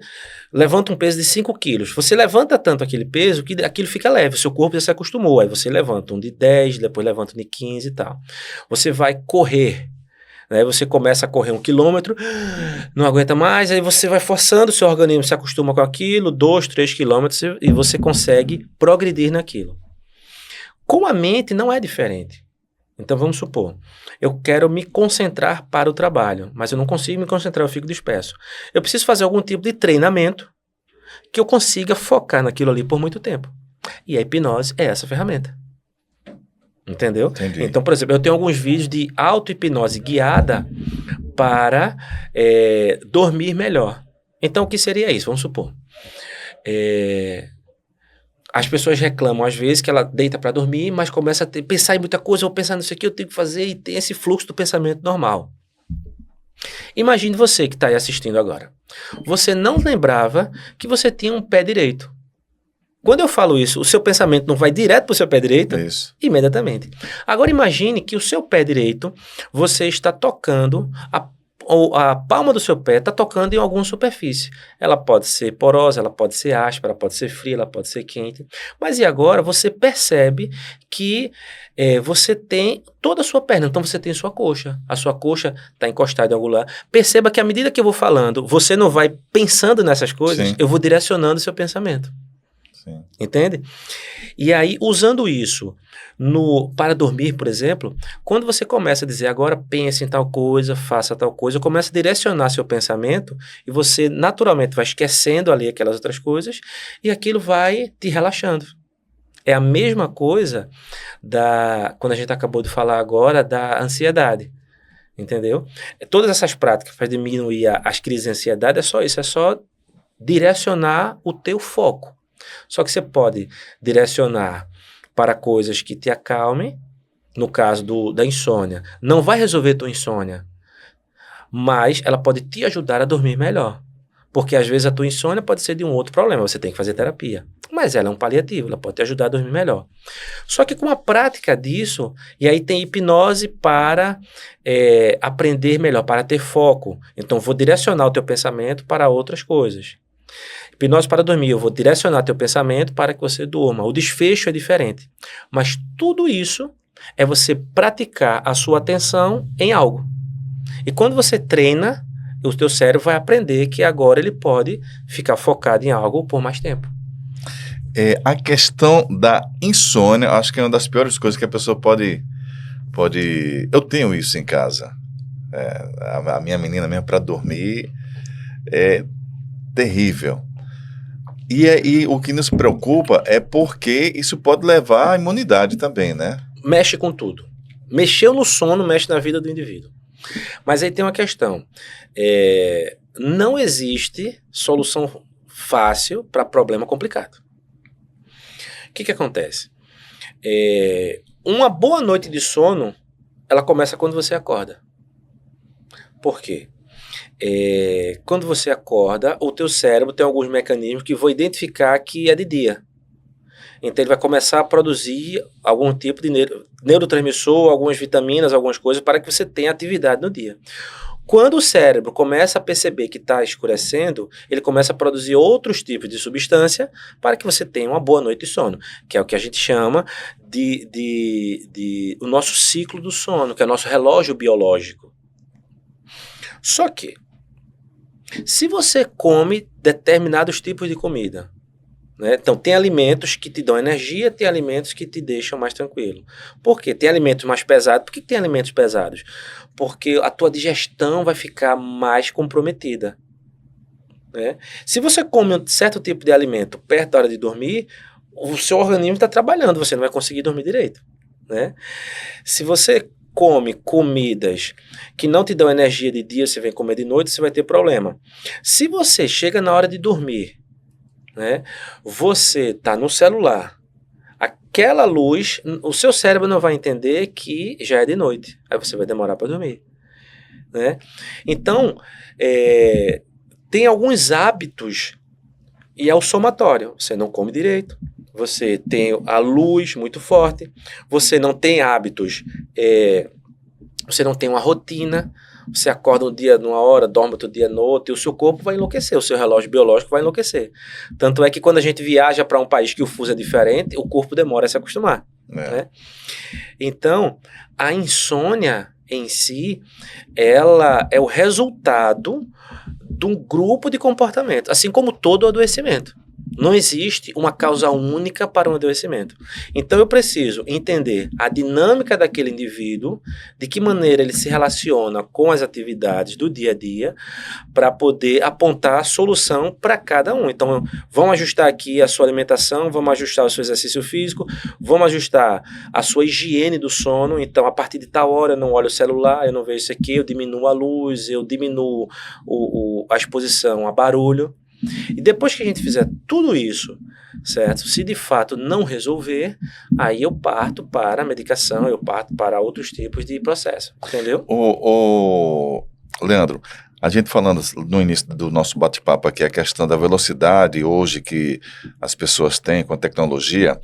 levanta um peso de 5 quilos. Você levanta tanto aquele peso que aquilo fica leve. O seu corpo já se acostumou. Aí você levanta um de 10, depois levanta um de 15 e tal. Você vai correr. Né? Você começa a correr 1 quilômetro, não aguenta mais, aí você vai forçando, o seu organismo se acostuma com aquilo, 2, 3 quilômetros, e você consegue progredir naquilo. Com a mente não é diferente. Então vamos supor, eu quero me concentrar para o trabalho, mas eu não consigo me concentrar, eu fico disperso. Eu preciso fazer algum tipo de treinamento que eu consiga focar naquilo ali por muito tempo. E a hipnose é essa ferramenta. Entendeu? Entendi. Então, por exemplo, eu tenho alguns vídeos de auto-hipnose guiada para dormir melhor. Então, o que seria isso? Vamos supor. As pessoas reclamam, às vezes, que ela deita para dormir, mas começa a pensar em muita coisa, eu vou pensar nisso aqui, eu tenho que fazer, e tem esse fluxo do pensamento normal. Imagine você que está aí assistindo agora. Você não lembrava que você tinha um pé direito. Quando eu falo isso, o seu pensamento não vai direto para o seu pé direito? Isso. Imediatamente. Agora imagine que o seu pé direito, você está tocando, a palma do seu pé está tocando em alguma superfície. Ela pode ser porosa, ela pode ser áspera, ela pode ser fria, ela pode ser quente. Mas e agora você percebe que você tem toda a sua perna, então você tem sua coxa. A sua coxa está encostada em algum lugar. Perceba que à medida que eu vou falando, você não vai pensando nessas coisas, Sim. eu vou direcionando o seu pensamento. Sim. Entende? E aí, usando isso para dormir, por exemplo, quando você começa a dizer agora pense em tal coisa, faça tal coisa, começa a direcionar seu pensamento e você naturalmente vai esquecendo ali aquelas outras coisas e aquilo vai te relaxando. É a mesma coisa quando a gente acabou de falar agora da ansiedade. Entendeu? Todas essas práticas para diminuir as crises de ansiedade é só isso, é só direcionar o teu foco. Só que você pode direcionar para coisas que te acalmem, no caso da insônia. Não vai resolver tua insônia, mas ela pode te ajudar a dormir melhor. Porque às vezes a tua insônia pode ser de um outro problema, você tem que fazer terapia. Mas ela é um paliativo, ela pode te ajudar a dormir melhor. Só que com a prática disso, e aí tem hipnose para aprender melhor, para ter foco. Então vou direcionar o teu pensamento para outras coisas. Hipnose para dormir, eu vou direcionar teu pensamento para que você durma. O desfecho é diferente. Mas tudo isso é você praticar a sua atenção em algo. E quando você treina, o teu cérebro vai aprender que agora ele pode ficar focado em algo por mais tempo. A questão da insônia, acho que é uma das piores coisas que a pessoa pode... Eu tenho isso em casa. A minha menina mesmo, para dormir, é terrível. E o que nos preocupa é porque isso pode levar à imunidade também, né? Mexe com tudo. Mexeu no sono, mexe na vida do indivíduo. Mas aí tem uma questão. Não existe solução fácil para problema complicado. O que acontece? Uma boa noite de sono, ela começa quando você acorda. Por quê? Quando você acorda, o teu cérebro tem alguns mecanismos que vão identificar que é de dia. Então ele vai começar a produzir algum tipo de neurotransmissor, algumas vitaminas, algumas coisas para que você tenha atividade no dia. Quando o cérebro começa a perceber que está escurecendo, ele começa a produzir outros tipos de substância para que você tenha uma boa noite de sono, que é o que a gente chama de o nosso ciclo do sono, que é o nosso relógio biológico. Só que, se você come determinados tipos de comida, né? Então, tem alimentos que te dão energia, tem alimentos que te deixam mais tranquilo. Por quê? Tem alimentos mais pesados. Por que tem alimentos pesados? Porque a tua digestão vai ficar mais comprometida. Né? Se você come um certo tipo de alimento perto da hora de dormir, o seu organismo está trabalhando, você não vai conseguir dormir direito. Né? Se você come comidas que não te dão energia de dia, você vem comer de noite, você vai ter problema. Se você chega na hora de dormir, né, você está no celular, aquela luz, o seu cérebro não vai entender que já é de noite, aí você vai demorar para dormir. Né? Então, tem alguns hábitos e é o somatório. Você não come direito, você tem a luz muito forte, você não tem hábitos, você não tem uma rotina, você acorda um dia numa hora, dorme outro dia no outro, e o seu corpo vai enlouquecer, o seu relógio biológico vai enlouquecer. Tanto é que quando a gente viaja para um país que o fuso é diferente, o corpo demora a se acostumar. Né? Então, a insônia em si, ela é o resultado de um grupo de comportamento, assim como todo adoecimento. Não existe uma causa única para um adoecimento. Então eu preciso entender a dinâmica daquele indivíduo, de que maneira ele se relaciona com as atividades do dia a dia, para poder apontar a solução para cada um. Então vamos ajustar aqui a sua alimentação, vamos ajustar o seu exercício físico, vamos ajustar a sua higiene do sono. Então a partir de tal hora eu não olho o celular, eu não vejo isso aqui, eu diminuo a luz, eu diminuo a exposição a barulho. E depois que a gente fizer tudo isso, certo? Se de fato não resolver, aí eu parto para a medicação, eu parto para outros tipos de processo, entendeu? Leandro, a gente falando no início do nosso bate-papo aqui, a questão da velocidade hoje que as pessoas têm com a tecnologia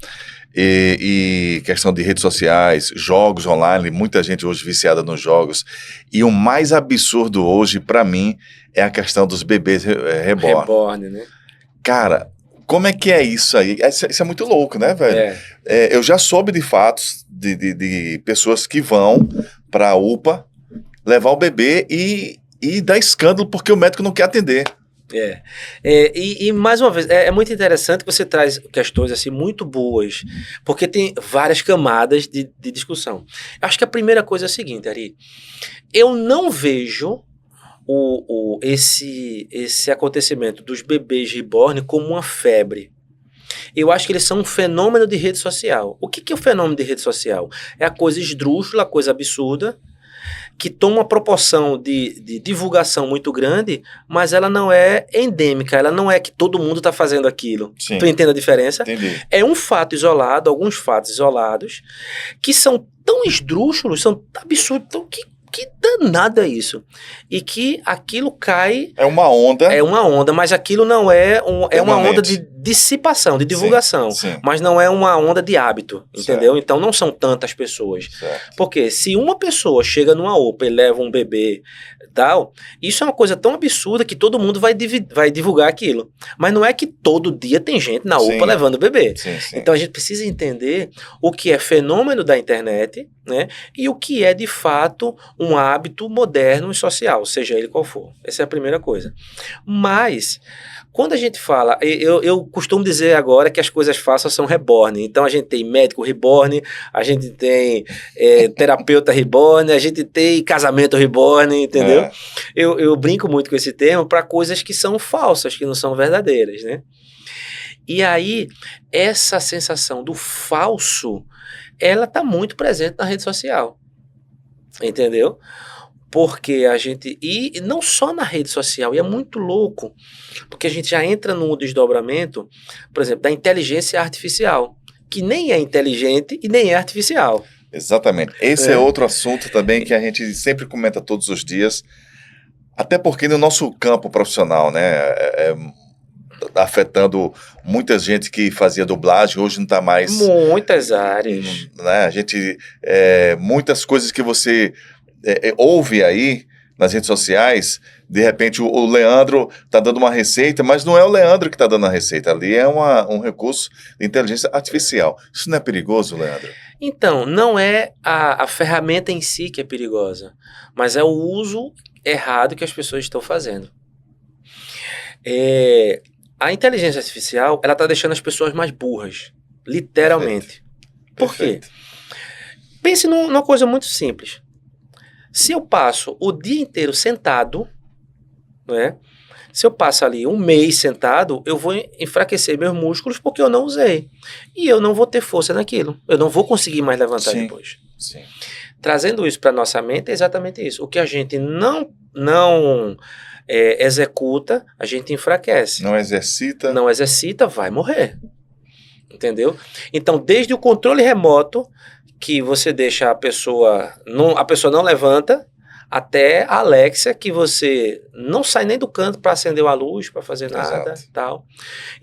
e questão de redes sociais, jogos online, muita gente hoje viciada nos jogos, e o mais absurdo hoje para mim é a questão dos bebês reborn. Reborn, né? Cara, como é que é isso aí? Isso é muito louco, né, velho? Eu já soube de fatos de pessoas que vão pra UPA levar o bebê e dar escândalo porque o médico não quer atender. E mais uma vez, é muito interessante que você traz questões assim muito boas, porque tem várias camadas de discussão. Acho que a primeira coisa é a seguinte, Ari, eu não vejo esse acontecimento dos bebês reborn como uma febre. Eu acho que eles são um fenômeno de rede social. O que é o fenômeno de rede social? É a coisa esdrúxula, a coisa absurda, que toma uma proporção de divulgação muito grande, mas ela não é endêmica, ela não é que todo mundo está fazendo aquilo. Sim. Tu entende a diferença? Entendi. É um fato isolado, alguns fatos isolados, que são tão esdrúxulos, são absurdos, tão que danado é isso? E que aquilo cai... É uma onda. É uma onda, mas aquilo não é... é uma onda de dissipação, de divulgação. Sim. Mas não é uma onda de hábito, entendeu? Certo. Então não são tantas pessoas. Certo. Porque se uma pessoa chega numa UPA e leva um bebê tal, isso é uma coisa tão absurda que todo mundo vai divulgar aquilo. Mas não é que todo dia tem gente na UPA levando bebê. Sim. Então a gente precisa entender o que é fenômeno da internet, né? E o que é de fato um hábito moderno e social, seja ele qual for. Essa é a primeira coisa. Mas quando a gente fala, eu costumo dizer agora que as coisas fáceis são reborn. Então a gente tem médico reborn, a gente tem terapeuta reborn, a gente tem casamento reborn, entendeu? Eu brinco muito com esse termo para coisas que são falsas, que não são verdadeiras, né? E aí, essa sensação do falso, ela está muito presente na rede social. Entendeu? Porque a gente... E não só na rede social, e é muito louco, porque a gente já entra no desdobramento, por exemplo, da inteligência artificial, que nem é inteligente e nem é artificial. Exatamente. Esse é outro assunto também que a gente sempre comenta todos os dias, até porque no nosso campo profissional, né, afetando muita gente que fazia dublagem, hoje não está mais... Muitas áreas. Né, a gente... muitas coisas que você ouve aí nas redes sociais, de repente o Leandro está dando uma receita, mas não é o Leandro que está dando a receita, ali é um recurso de inteligência artificial. Isso não é perigoso, Leandro? Então, não é a ferramenta em si que é perigosa, mas é o uso errado que as pessoas estão fazendo. A inteligência artificial, ela está deixando as pessoas mais burras, literalmente. Perfeito. Por quê? Perfeito. Pense numa coisa muito simples. Se eu passo o dia inteiro sentado, né? Se eu passo ali um mês sentado, eu vou enfraquecer meus músculos porque eu não usei. E eu não vou ter força naquilo. Eu não vou conseguir mais levantar depois. Sim. Trazendo isso para nossa mente é exatamente isso. O que a gente não executa, a gente enfraquece. Não exercita. Não exercita, vai morrer. Entendeu? Então, desde o controle remoto, que você deixa a pessoa não levanta, até a Alexia, que você não sai nem do canto para acender a luz, para fazer nada, tal.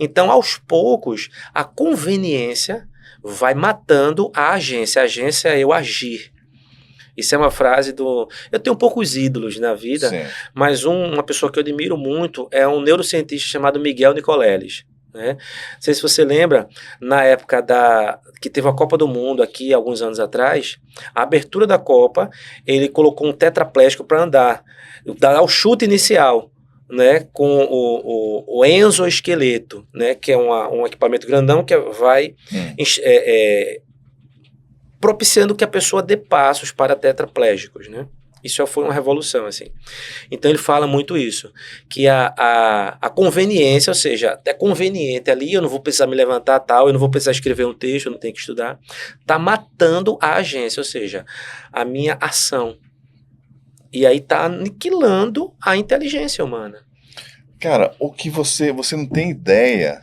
Então, aos poucos, a conveniência vai matando a agência. A agência é eu agir. Isso é uma frase do... Eu tenho poucos ídolos na vida, Sim. mas uma pessoa que eu admiro muito é um neurocientista chamado Miguel Nicoleles. Né? Não sei se você lembra, na época que teve a Copa do Mundo aqui, alguns anos atrás, a abertura da Copa, ele colocou um tetraplégico para andar, dar o chute inicial, né, com o enzoesqueleto, né, que é um equipamento grandão que vai propiciando que a pessoa dê passos para tetraplégicos, né? Isso já foi uma revolução, assim. Então ele fala muito isso, que a conveniência, ou seja, é conveniente ali, eu não vou precisar me levantar tal, eu não vou precisar escrever um texto, eu não tenho que estudar, tá matando a agência, ou seja, a minha ação. E aí tá aniquilando a inteligência humana. Cara, o que você não tem ideia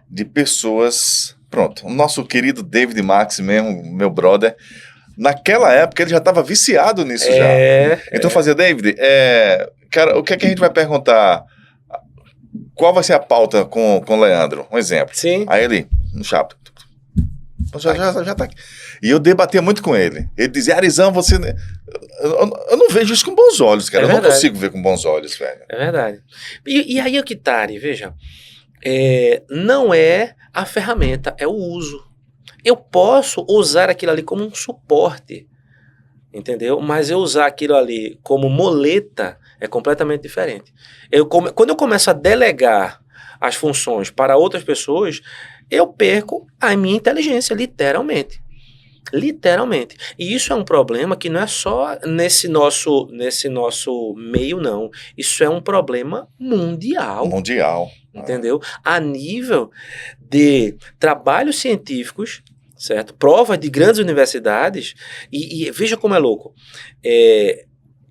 de pessoas... Pronto, o nosso querido David Max mesmo, meu brother... Naquela época ele já estava viciado nisso já. Então fazia, David, cara, o que é que a gente vai perguntar? Qual vai ser a pauta com o Leandro? Um exemplo. Sim. Aí ele, no chato. Já tá aqui. E eu debatia muito com ele. Ele dizia, Arizão, você... Eu não vejo isso com bons olhos, cara. Eu não consigo ver com bons olhos, velho. É verdade. E aí é que tá, Ari, veja. Não é a ferramenta, é o uso. Eu posso usar aquilo ali como um suporte, entendeu? Mas eu usar aquilo ali como muleta é completamente diferente. Quando eu começo a delegar as funções para outras pessoas, eu perco a minha inteligência, literalmente. Literalmente. E isso é um problema que não é só nesse nosso meio, não. Isso é um problema mundial. Mundial. Entendeu? A nível de trabalhos científicos, certo? Provas de grandes universidades, e veja como é louco.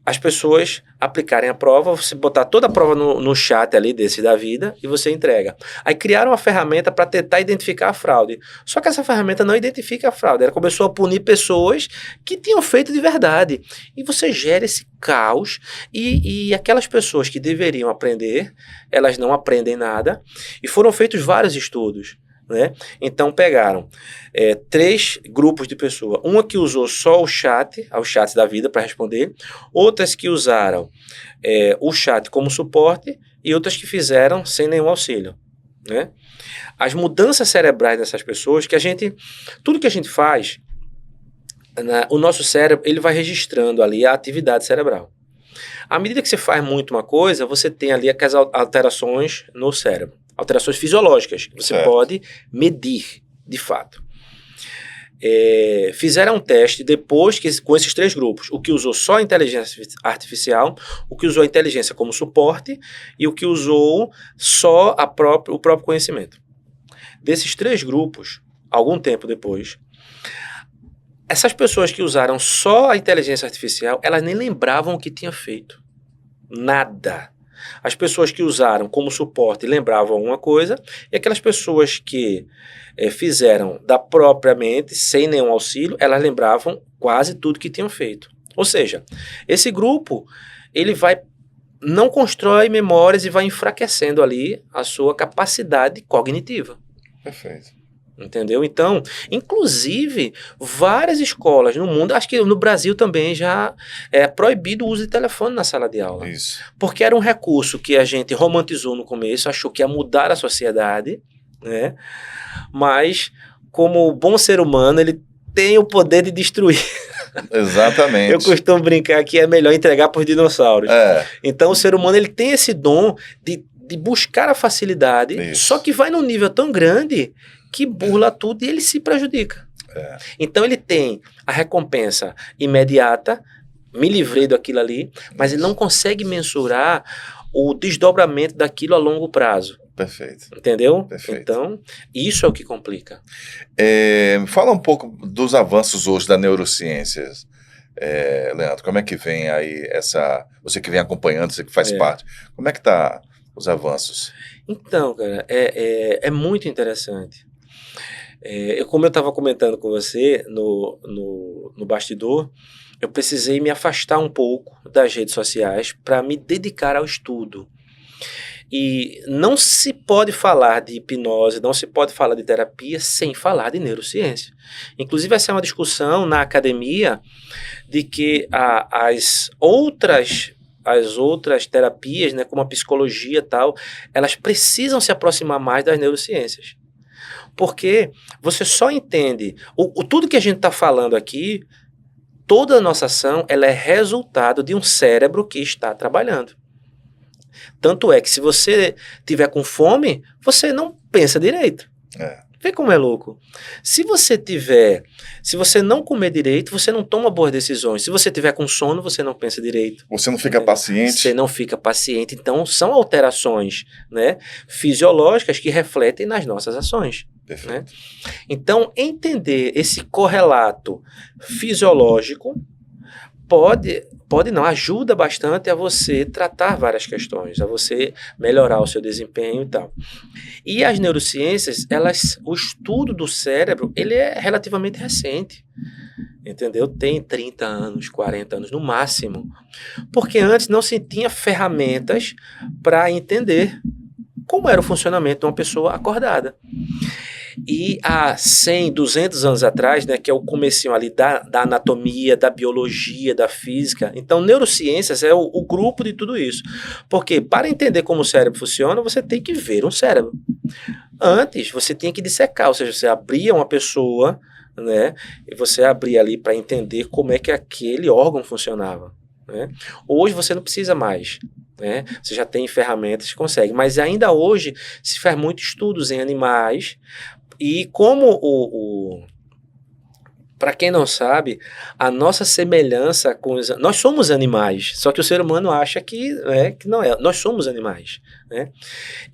As pessoas aplicarem a prova, você botar toda a prova no chat ali desse da vida e você entrega. Aí criaram uma ferramenta para tentar identificar a fraude. Só que essa ferramenta não identifica a fraude. Ela começou a punir pessoas que tinham feito de verdade. E você gera esse caos e aquelas pessoas que deveriam aprender, elas não aprendem nada. E foram feitos vários estudos. Né? Então pegaram 3 grupos de pessoas, uma que usou só o chat da vida para responder, outras que usaram o chat como suporte e outras que fizeram sem nenhum auxílio, né? As mudanças cerebrais dessas pessoas, tudo que a gente faz, o nosso cérebro ele vai registrando ali a atividade cerebral. À medida que você faz muito uma coisa, você tem ali aquelas alterações no cérebro. Alterações fisiológicas que você pode medir, de fato. Fizeram um teste depois com esses 3 grupos. O que usou só a inteligência artificial, o que usou a inteligência como suporte e o que usou só o próprio conhecimento. Desses 3 grupos, algum tempo depois, essas pessoas que usaram só a inteligência artificial, elas nem lembravam o que tinha feito. Nada. As pessoas que usaram como suporte lembravam uma coisa, e aquelas pessoas que fizeram da própria mente, sem nenhum auxílio, elas lembravam quase tudo que tinham feito. Ou seja, esse grupo, ele não constrói memórias e vai enfraquecendo ali a sua capacidade cognitiva. Perfeito. Entendeu? Então, inclusive, várias escolas no mundo, acho que no Brasil também já é proibido o uso de telefone na sala de aula. Isso. Porque era um recurso que a gente romantizou no começo, achou que ia mudar a sociedade, né? Mas, como bom ser humano, ele tem o poder de destruir. Exatamente. Eu costumo brincar que é melhor entregar para os dinossauros. Então, o ser humano ele tem esse dom de buscar a facilidade, Isso. só que vai num nível tão grande que burla tudo e ele se prejudica. Então, ele tem a recompensa imediata, me livrei daquilo ali, mas ele não consegue mensurar o desdobramento daquilo a longo prazo. Perfeito. Entendeu? Perfeito. Então, isso é o que complica. Fala um pouco dos avanços hoje da neurociência, Leandro. Como é que vem aí você que vem acompanhando, você que faz parte, como é que tá os avanços? Então, cara, é muito interessante. Como eu estava comentando com você no bastidor, eu precisei me afastar um pouco das redes sociais para me dedicar ao estudo. E não se pode falar de hipnose, não se pode falar de terapia sem falar de neurociência. Inclusive, essa é uma discussão na academia de que as outras terapias, né, como a psicologia e tal, elas precisam se aproximar mais das neurociências. Porque você só entende, tudo que a gente está falando aqui, toda a nossa ação, ela é resultado de um cérebro que está trabalhando. Tanto é que se você tiver com fome, você não pensa direito. Vê como é louco. Se você não comer direito, você não toma boas decisões. Se você tiver com sono, você não pensa direito. Você não fica paciente. Você não fica paciente. Então, são alterações, né, fisiológicas que refletem nas nossas ações. Perfeito. Né? Então, entender esse correlato fisiológico ajuda bastante a você tratar várias questões, a você melhorar o seu desempenho e tal. E as neurociências, o estudo do cérebro, ele é relativamente recente, entendeu? Tem 30 anos, 40 anos no máximo, porque antes não se tinha ferramentas para entender como era o funcionamento de uma pessoa acordada. E há 100, 200 anos atrás, né, que é o comecinho ali da anatomia, da biologia, da física, então neurociências é o grupo de tudo isso. Porque para entender como o cérebro funciona, você tem que ver um cérebro. Antes, você tinha que dissecar, ou seja, você abria uma pessoa, né, e você abria ali para entender como é que aquele órgão funcionava. Né? Hoje você não precisa mais. Né? Você já tem ferramentas que consegue, mas ainda hoje se faz muitos estudos em animais. E como para quem não sabe, a nossa semelhança com nós somos animais, só que o ser humano acha que não é. Nós somos animais, né?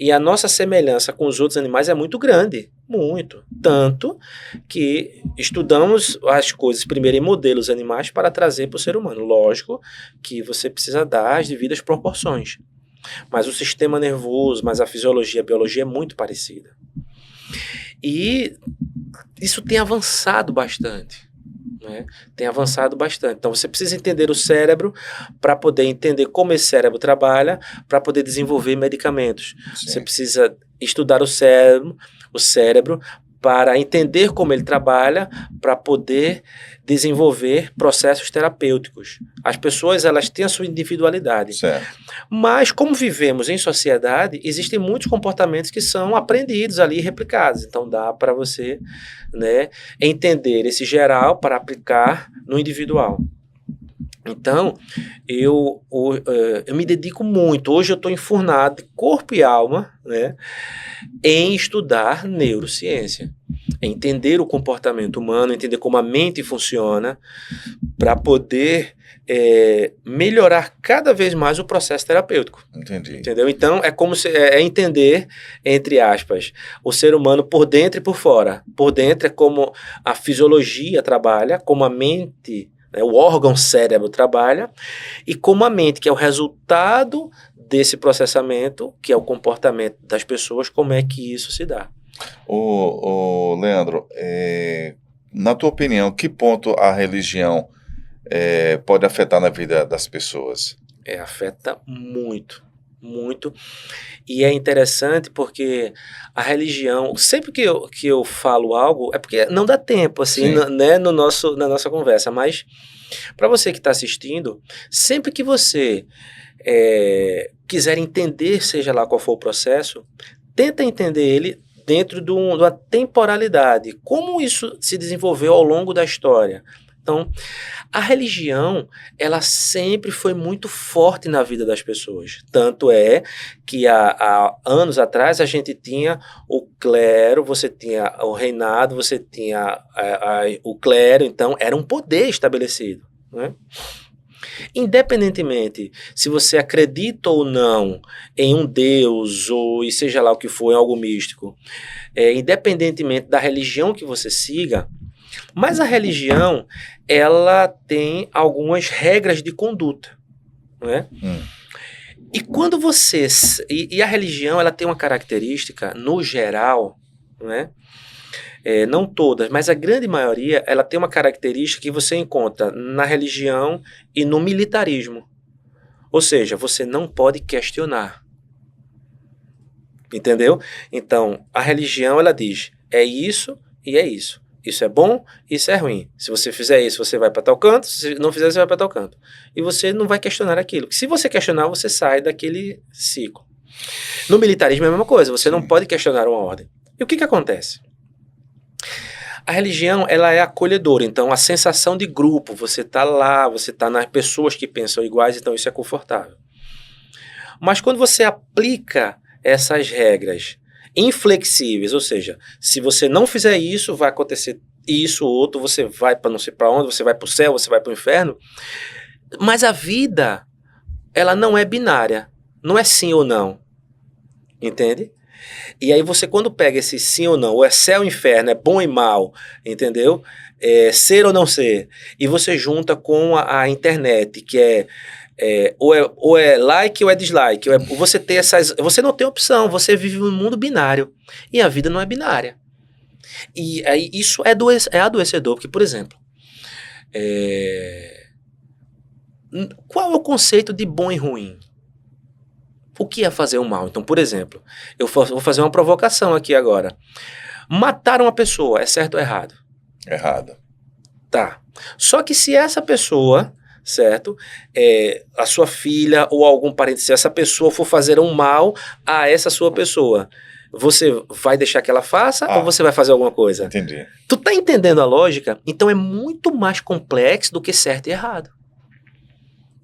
E a nossa semelhança com os outros animais é muito grande, muito. Tanto que estudamos as coisas primeiro em modelos animais para trazer para o ser humano. Lógico que você precisa dar as devidas proporções. Mas o sistema nervoso, mas a fisiologia, a biologia é muito parecida. E isso tem avançado bastante, né? Tem avançado bastante. Então você precisa entender o cérebro para poder entender como esse cérebro trabalha, para poder desenvolver medicamentos. Sim. Você precisa estudar o cérebro para entender como ele trabalha, para poder desenvolver processos terapêuticos. As pessoas, elas têm a sua individualidade. Certo. Mas, como vivemos em sociedade, existem muitos comportamentos que são aprendidos ali e replicados. Então, dá para você, né, entender esse geral para aplicar no individual. Então, eu me dedico muito. Hoje eu estou enfurnado de corpo e alma, né, em estudar neurociência, entender o comportamento humano, entender como a mente funciona, para poder melhorar cada vez mais o processo terapêutico. Entendi. Entendeu? Então, é como se entender, entre aspas, o ser humano por dentro e por fora. Por dentro é como a fisiologia trabalha, como a mente, né, o órgão cérebro trabalha, e como a mente, que é o resultado desse processamento, que é o comportamento das pessoas, como é que isso se dá. Leandro, na tua opinião, que ponto a religião pode afetar na vida das pessoas? Afeta muito, muito. E é interessante porque a religião, sempre que eu falo algo, é porque não dá tempo, assim, né, na nossa conversa, mas para você que está assistindo, sempre que você quiser entender, seja lá qual for o processo, tenta entender ele dentro de uma temporalidade, como isso se desenvolveu ao longo da história. Então, a religião, ela sempre foi muito forte na vida das pessoas. Tanto é que há anos atrás a gente tinha o clero, você tinha o reinado, você tinha o clero, então era um poder estabelecido, né? Independentemente se você acredita ou não em um Deus, ou e seja lá o que for, em algo místico, independentemente da religião que você siga, mas a religião, ela tem algumas regras de conduta, né? E quando você... E a religião, ela tem uma característica, no geral, né? Não todas, mas a grande maioria, ela tem uma característica que você encontra na religião e no militarismo. Ou seja, você não pode questionar. Entendeu? Então, a religião, ela diz, é isso e é isso. Isso é bom, isso é ruim. Se você fizer isso, você vai para tal canto. Se não fizer, você vai para tal canto. E você não vai questionar aquilo. Se você questionar, você sai daquele ciclo. No militarismo é a mesma coisa. Você não pode questionar uma ordem. E o que acontece? A religião, ela é acolhedora. Então, a sensação de grupo, você está lá, você está nas pessoas que pensam iguais, então isso é confortável. Mas quando você aplica essas regras inflexíveis, ou seja, se você não fizer isso, vai acontecer isso ou outro, você vai para não sei para onde, você vai para o céu, você vai para o inferno. Mas a vida, ela não é binária, não é sim ou não, entende? E aí você, quando pega esse sim ou não, ou é céu ou inferno, é bom e mal, entendeu? Ser ou não ser, e você junta com a internet, que ou é like ou é dislike, você tem você não tem opção, você vive num mundo binário, e a vida não é binária. E aí isso é adoecedor, porque, por exemplo, qual é o conceito de bom e ruim? O que é fazer o mal? Então, por exemplo, eu vou fazer uma provocação aqui agora. Matar uma pessoa, é certo ou errado? Errado. Tá. Só que se essa pessoa, certo, a sua filha ou algum parente, se essa pessoa for fazer um mal a essa sua pessoa, você vai deixar que ela faça ou você vai fazer alguma coisa? Entendi. Tu tá entendendo a lógica? Então é muito mais complexo do que certo e errado.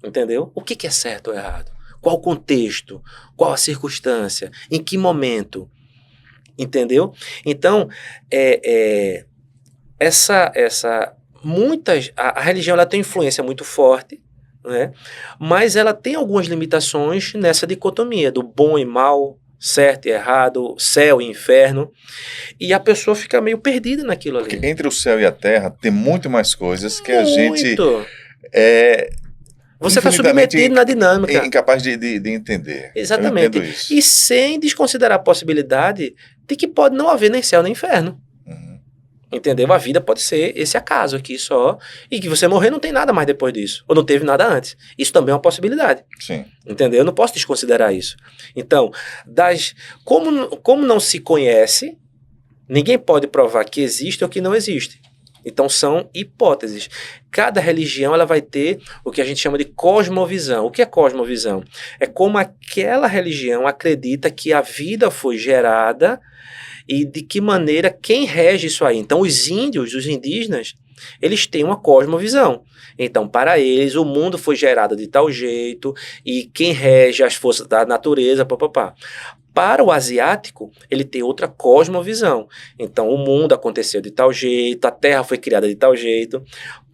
Entendeu? O que é certo ou errado? Qual o contexto? Qual a circunstância? Em que momento? Entendeu? Então, a religião, ela tem influência muito forte, né? Mas ela tem algumas limitações nessa dicotomia do bom e mal, certo e errado, céu e inferno, e a pessoa fica meio perdida naquilo ali. Porque entre o céu e a terra tem muito mais coisas que a gente você está submetido na dinâmica. Incapaz de entender. Exatamente. Eu entendo isso. E sem desconsiderar a possibilidade de que pode não haver nem céu nem inferno. Entendeu? A vida pode ser esse acaso aqui só, e que você morrer não tem nada mais depois disso, ou não teve nada antes. Isso também é uma possibilidade. Sim. Entendeu? Eu não posso desconsiderar isso. Então, como não se conhece, ninguém pode provar que existe ou que não existe. Então são hipóteses. Cada religião, ela vai ter o que a gente chama de cosmovisão. O que é cosmovisão? É como aquela religião acredita que a vida foi gerada e de que maneira quem rege isso aí. Então os indígenas, eles têm uma cosmovisão. Então, para eles, o mundo foi gerado de tal jeito e quem rege as forças da natureza, papapá. Para o asiático, ele tem outra cosmovisão. Então, o mundo aconteceu de tal jeito, a Terra foi criada de tal jeito.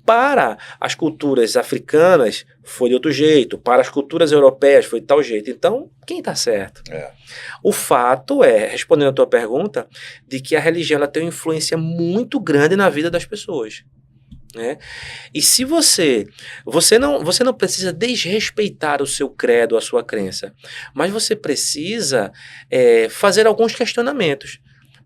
Para as culturas africanas, foi de outro jeito. Para as culturas europeias, foi de tal jeito. Então, quem está certo? O fato é, respondendo a tua pergunta, de que a religião ela tem uma influência muito grande na vida das pessoas. Né? E se você não precisa desrespeitar o seu credo, a sua crença, mas você precisa fazer alguns questionamentos.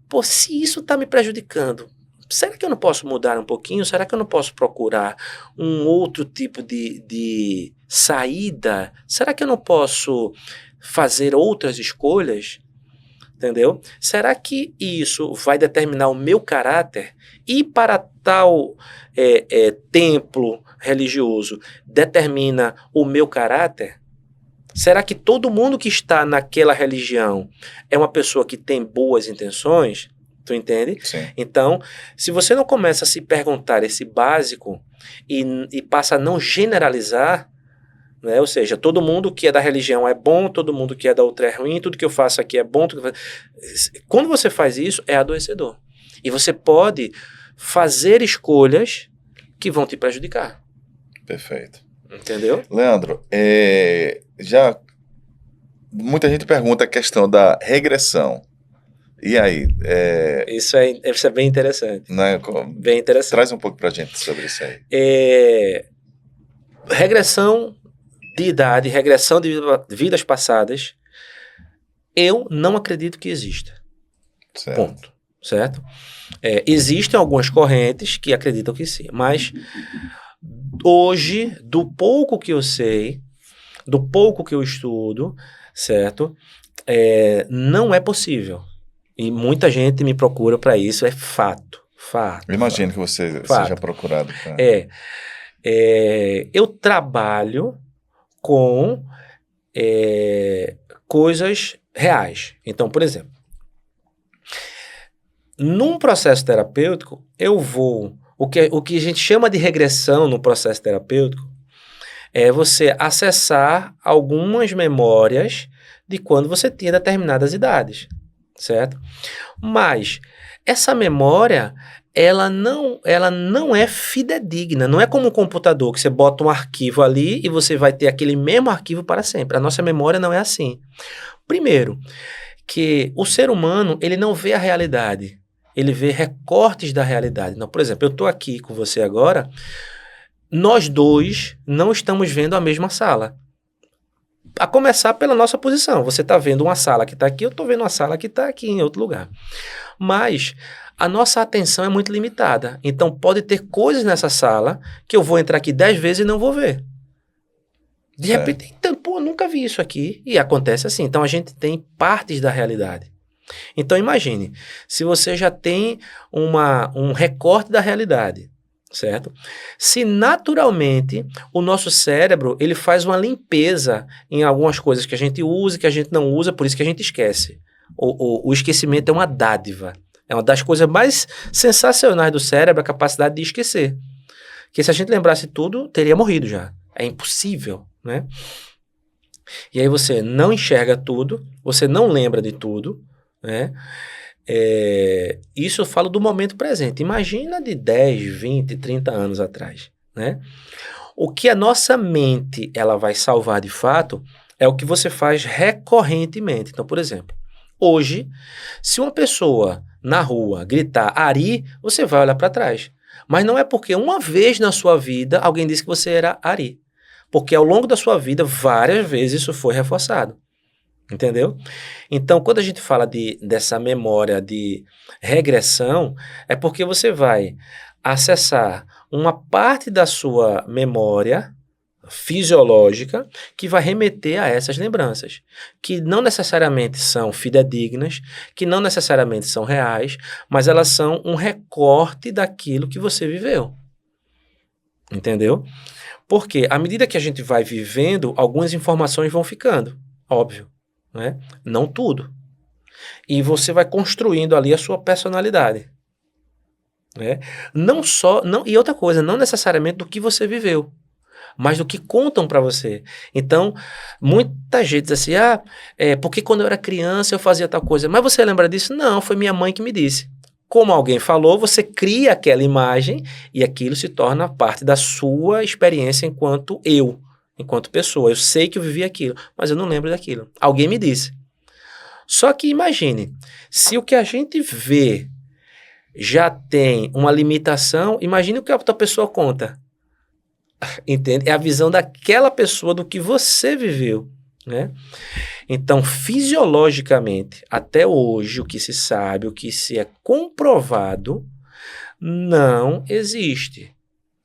Pô, se isso está me prejudicando, será que eu não posso mudar um pouquinho? Será que eu não posso procurar um outro tipo de saída? Será que eu não posso fazer outras escolhas? Entendeu? Será que isso vai determinar o meu caráter? E para tal templo religioso determina o meu caráter? Será que todo mundo que está naquela religião é uma pessoa que tem boas intenções? Tu entende? Sim. Então, se você não começa a se perguntar esse básico e passa a não generalizar, né? Ou seja, todo mundo que é da religião é bom, todo mundo que é da outra é ruim, tudo que eu faço aqui é bom. Quando você faz isso, é adoecedor. E você pode fazer escolhas que vão te prejudicar. Perfeito. Entendeu? Leandro, já muita gente pergunta a questão da regressão. E aí? Isso é bem interessante. Né, Bem interessante. traz um pouco pra gente sobre isso aí. Regressão de idade, regressão de vidas passadas, eu não acredito que exista. Certo. Ponto. Certo? Existem algumas correntes que acreditam que sim, mas hoje, do pouco que eu sei, do pouco que eu estudo, certo? Não é possível. E muita gente me procura para isso, é fato. Eu imagino que você seja procurado. Pra... eu trabalho com coisas reais. Então, por exemplo, num processo terapêutico, eu vou... O que a gente chama de regressão no processo terapêutico é você acessar algumas memórias de quando você tinha determinadas idades, certo? Mas essa memória, ela não é fidedigna, não é como um computador que você bota um arquivo ali e você vai ter aquele mesmo arquivo para sempre. A nossa memória não é assim. Primeiro, que o ser humano, ele não vê a realidade, ele vê recortes da realidade. Então, por exemplo, eu estou aqui com você agora, nós dois não estamos vendo a mesma sala. A começar pela nossa posição. Você está vendo uma sala que está aqui, eu estou vendo uma sala que está aqui em outro lugar. Mas a nossa atenção é muito limitada. Então pode ter coisas nessa sala que eu vou entrar aqui 10 vezes e não vou ver. De repente, então, pô, nunca vi isso aqui. E acontece assim. Então a gente tem partes da realidade. Então imagine, se você já tem um recorte da realidade, certo? Se naturalmente o nosso cérebro ele faz uma limpeza em algumas coisas que a gente usa e que a gente não usa, por isso que a gente esquece. O esquecimento é uma dádiva. É uma das coisas mais sensacionais do cérebro, a capacidade de esquecer. Porque se a gente lembrasse tudo, teria morrido já. É impossível, né? E aí você não enxerga tudo, você não lembra de tudo, né? Isso eu falo do momento presente. Imagina de 10, 20, 30 anos atrás, né? O que a nossa mente ela vai salvar de fato é o que você faz recorrentemente. Então, por exemplo, hoje, se uma pessoa na rua gritar Ari, você vai olhar para trás. Mas não é porque uma vez na sua vida alguém disse que você era Ari. Porque ao longo da sua vida, várias vezes isso foi reforçado. Entendeu? Então, quando a gente fala dessa memória de regressão, é porque você vai acessar uma parte da sua memória fisiológica que vai remeter a essas lembranças, que não necessariamente são fidedignas, que não necessariamente são reais, mas elas são um recorte daquilo que você viveu. Entendeu? Porque à medida que a gente vai vivendo, algumas informações vão ficando, óbvio. Né? Não tudo. E você vai construindo ali a sua personalidade. Né? E outra coisa, não necessariamente do que você viveu, mas do que contam para você. Então, muita gente diz assim, porque quando eu era criança eu fazia tal coisa. Mas você lembra disso? Não, foi minha mãe que me disse. como alguém falou, você cria aquela imagem e aquilo se torna parte da sua experiência enquanto pessoa. Eu sei que eu vivi aquilo, mas eu não lembro daquilo. Alguém me disse. Só que imagine, se o que a gente vê já tem uma limitação, imagine o que a outra pessoa conta. Entende? É a visão daquela pessoa do que você viveu, né? Então, fisiologicamente, até hoje, o que se sabe, o que se é comprovado, não existe.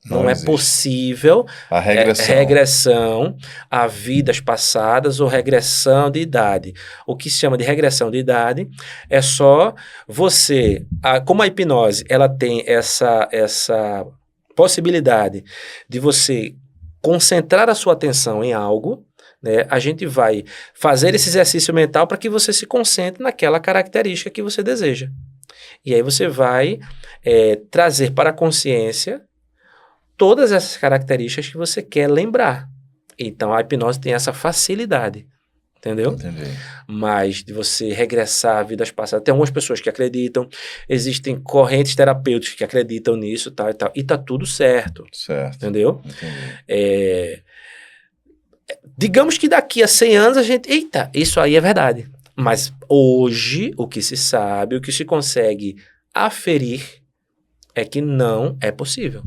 Não é possível a regressão a vidas passadas ou regressão de idade. O que se chama de regressão de idade é só você... como a hipnose ela tem essa possibilidade de você concentrar a sua atenção em algo, né? A gente vai fazer esse exercício mental para que você se concentre naquela característica que você deseja. E aí você vai trazer para a consciência todas essas características que você quer lembrar. Então, a hipnose tem essa facilidade, entendeu? Entendi. Mas de você regressar a vidas passadas. Tem algumas pessoas que acreditam, existem correntes terapêuticas que acreditam nisso, tal e tal, e tá tudo certo. Certo. Entendeu? Entendi. Digamos que daqui a 100 anos a gente... Eita, isso aí é verdade. Mas hoje, o que se sabe, o que se consegue aferir é que não é possível.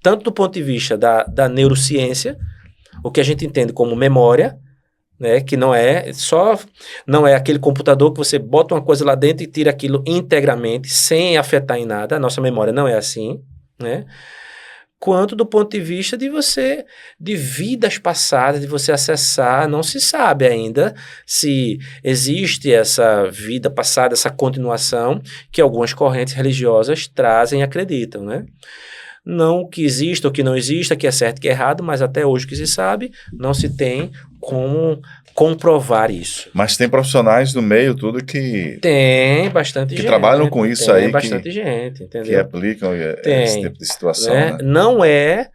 Tanto do ponto de vista da neurociência, o que a gente entende como memória, né, que não é aquele computador que você bota uma coisa lá dentro e tira aquilo integramente, sem afetar em nada. A nossa memória não é assim, né? Quanto do ponto de vista de vidas passadas, de você acessar, não se sabe ainda se existe essa vida passada, essa continuação que algumas correntes religiosas trazem e acreditam, né? Não que exista ou que não exista, que é certo e que é errado, mas até hoje que se sabe, não se tem como comprovar isso. Mas tem profissionais do meio tudo que... Tem bastante gente. Que trabalham com isso aí. Tem bastante gente, entendeu? Que aplicam esse tipo de situação, né? Não é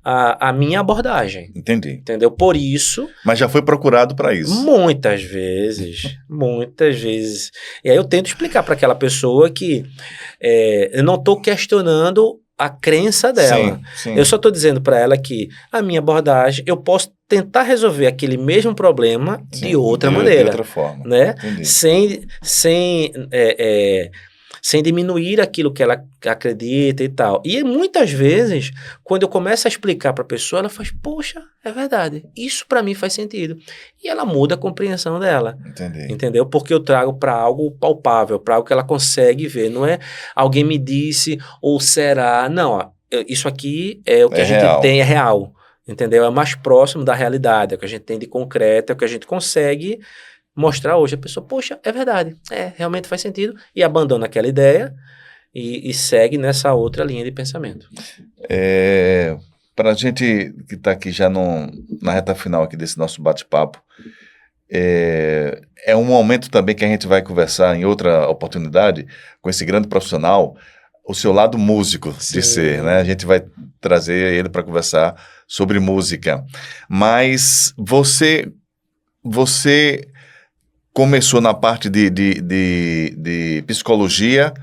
a minha abordagem. Entendi. Entendeu? Por isso... Mas já foi procurado para isso. Muitas vezes. Muitas vezes. E aí eu tento explicar para aquela pessoa que eu não estou questionando a crença dela. Sim. Eu só estou dizendo para ela que a minha abordagem, eu posso tentar resolver aquele mesmo problema de outra maneira. De outra forma. Né? Sem diminuir aquilo que ela acredita e tal. E muitas vezes, quando eu começo a explicar para a pessoa, ela faz, poxa, é verdade, isso para mim faz sentido. E ela muda a compreensão dela. Entendi. Entendeu? Porque eu trago para algo palpável, para algo que ela consegue ver. Não é alguém me disse ou será. Não, ó, isso aqui é o que a gente tem, é real. Entendeu? É mais próximo da realidade, é o que a gente tem de concreto, é o que a gente consegue mostrar hoje. A pessoa, poxa, é verdade, realmente faz sentido, e abandona aquela ideia e segue nessa outra linha de pensamento. Para a gente que está aqui já na reta final aqui desse nosso bate-papo, é um momento também que a gente vai conversar em outra oportunidade com esse grande profissional, o seu lado músico de ser, né? A gente vai trazer ele para conversar sobre música. Mas você começou na parte de psicologia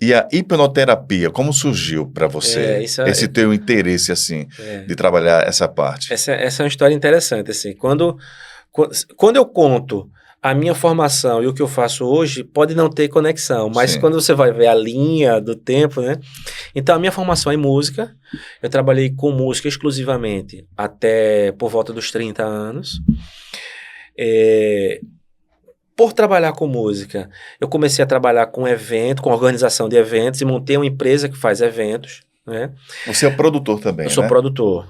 e a hipnoterapia. Como surgiu para você esse teu interesse, assim, de trabalhar essa parte? Essa é uma história interessante, assim. Quando eu conto a minha formação e o que eu faço hoje, pode não ter conexão, mas quando você vai ver a linha do tempo, né? Então, a minha formação é em música. Eu trabalhei com música exclusivamente até por volta dos 30 anos. Por trabalhar com música, eu comecei a trabalhar com organização de eventos, e montei uma empresa que faz eventos, né? Você é produtor também, Eu sou produtor,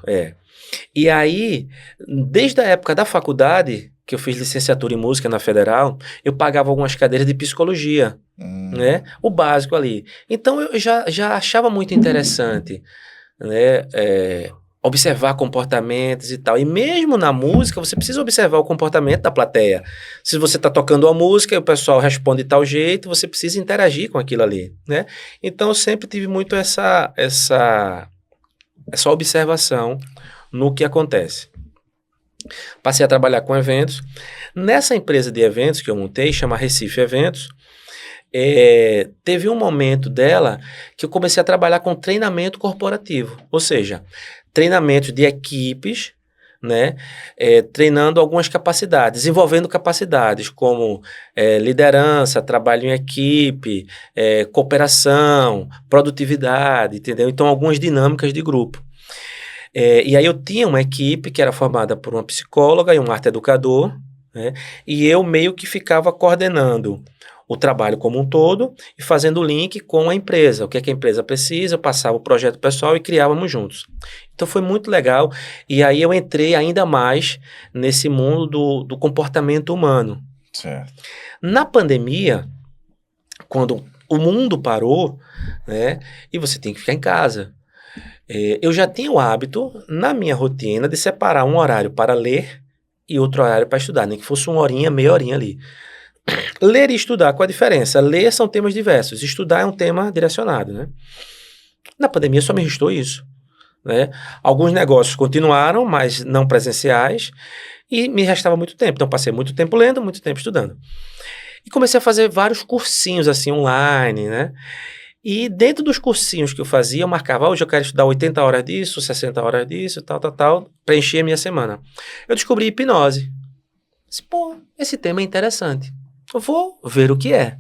E aí, desde a época da faculdade, que eu fiz licenciatura em música na Federal, eu pagava algumas cadeiras de psicologia, né? O básico ali. Então, eu já achava muito interessante, né? Observar comportamentos e tal. E mesmo na música, você precisa observar o comportamento da plateia. Se você está tocando uma música e o pessoal responde de tal jeito, você precisa interagir com aquilo ali, né? Então, eu sempre tive muito essa observação no que acontece. Passei a trabalhar com eventos. Nessa empresa de eventos que eu montei, chama Recife Eventos, teve um momento dela que eu comecei a trabalhar com treinamento corporativo, ou seja, treinamento de equipes, né, treinando algumas capacidades, desenvolvendo capacidades como liderança, trabalho em equipe, cooperação, produtividade, entendeu? Então, algumas dinâmicas de grupo. E aí eu tinha uma equipe que era formada por uma psicóloga e um arte educador, né, e eu meio que ficava coordenando o trabalho como um todo e fazendo o link com a empresa. O que é que a empresa precisa, eu passava o projeto pessoal e criávamos juntos. Então foi muito legal. E aí eu entrei ainda mais nesse mundo do comportamento humano. Certo. Na pandemia, quando o mundo parou, né, e você tem que ficar em casa, eu já tinha o hábito, na minha rotina, de separar um horário para ler e outro horário para estudar, nem que fosse uma horinha, meia horinha ali. Ler e estudar, qual a diferença? Ler são temas diversos, estudar é um tema direcionado, né? Na pandemia só me restou isso, né? Alguns negócios continuaram, mas não presenciais, e me restava muito tempo. Então passei muito tempo lendo, muito tempo estudando. E comecei a fazer vários cursinhos assim online, né? E dentro dos cursinhos que eu fazia, eu marcava, hoje eu quero estudar 80 horas disso, 60 horas disso, tal, preencher a minha semana. Eu descobri hipnose. Disse, pô, esse tema é interessante. Eu vou ver o que é.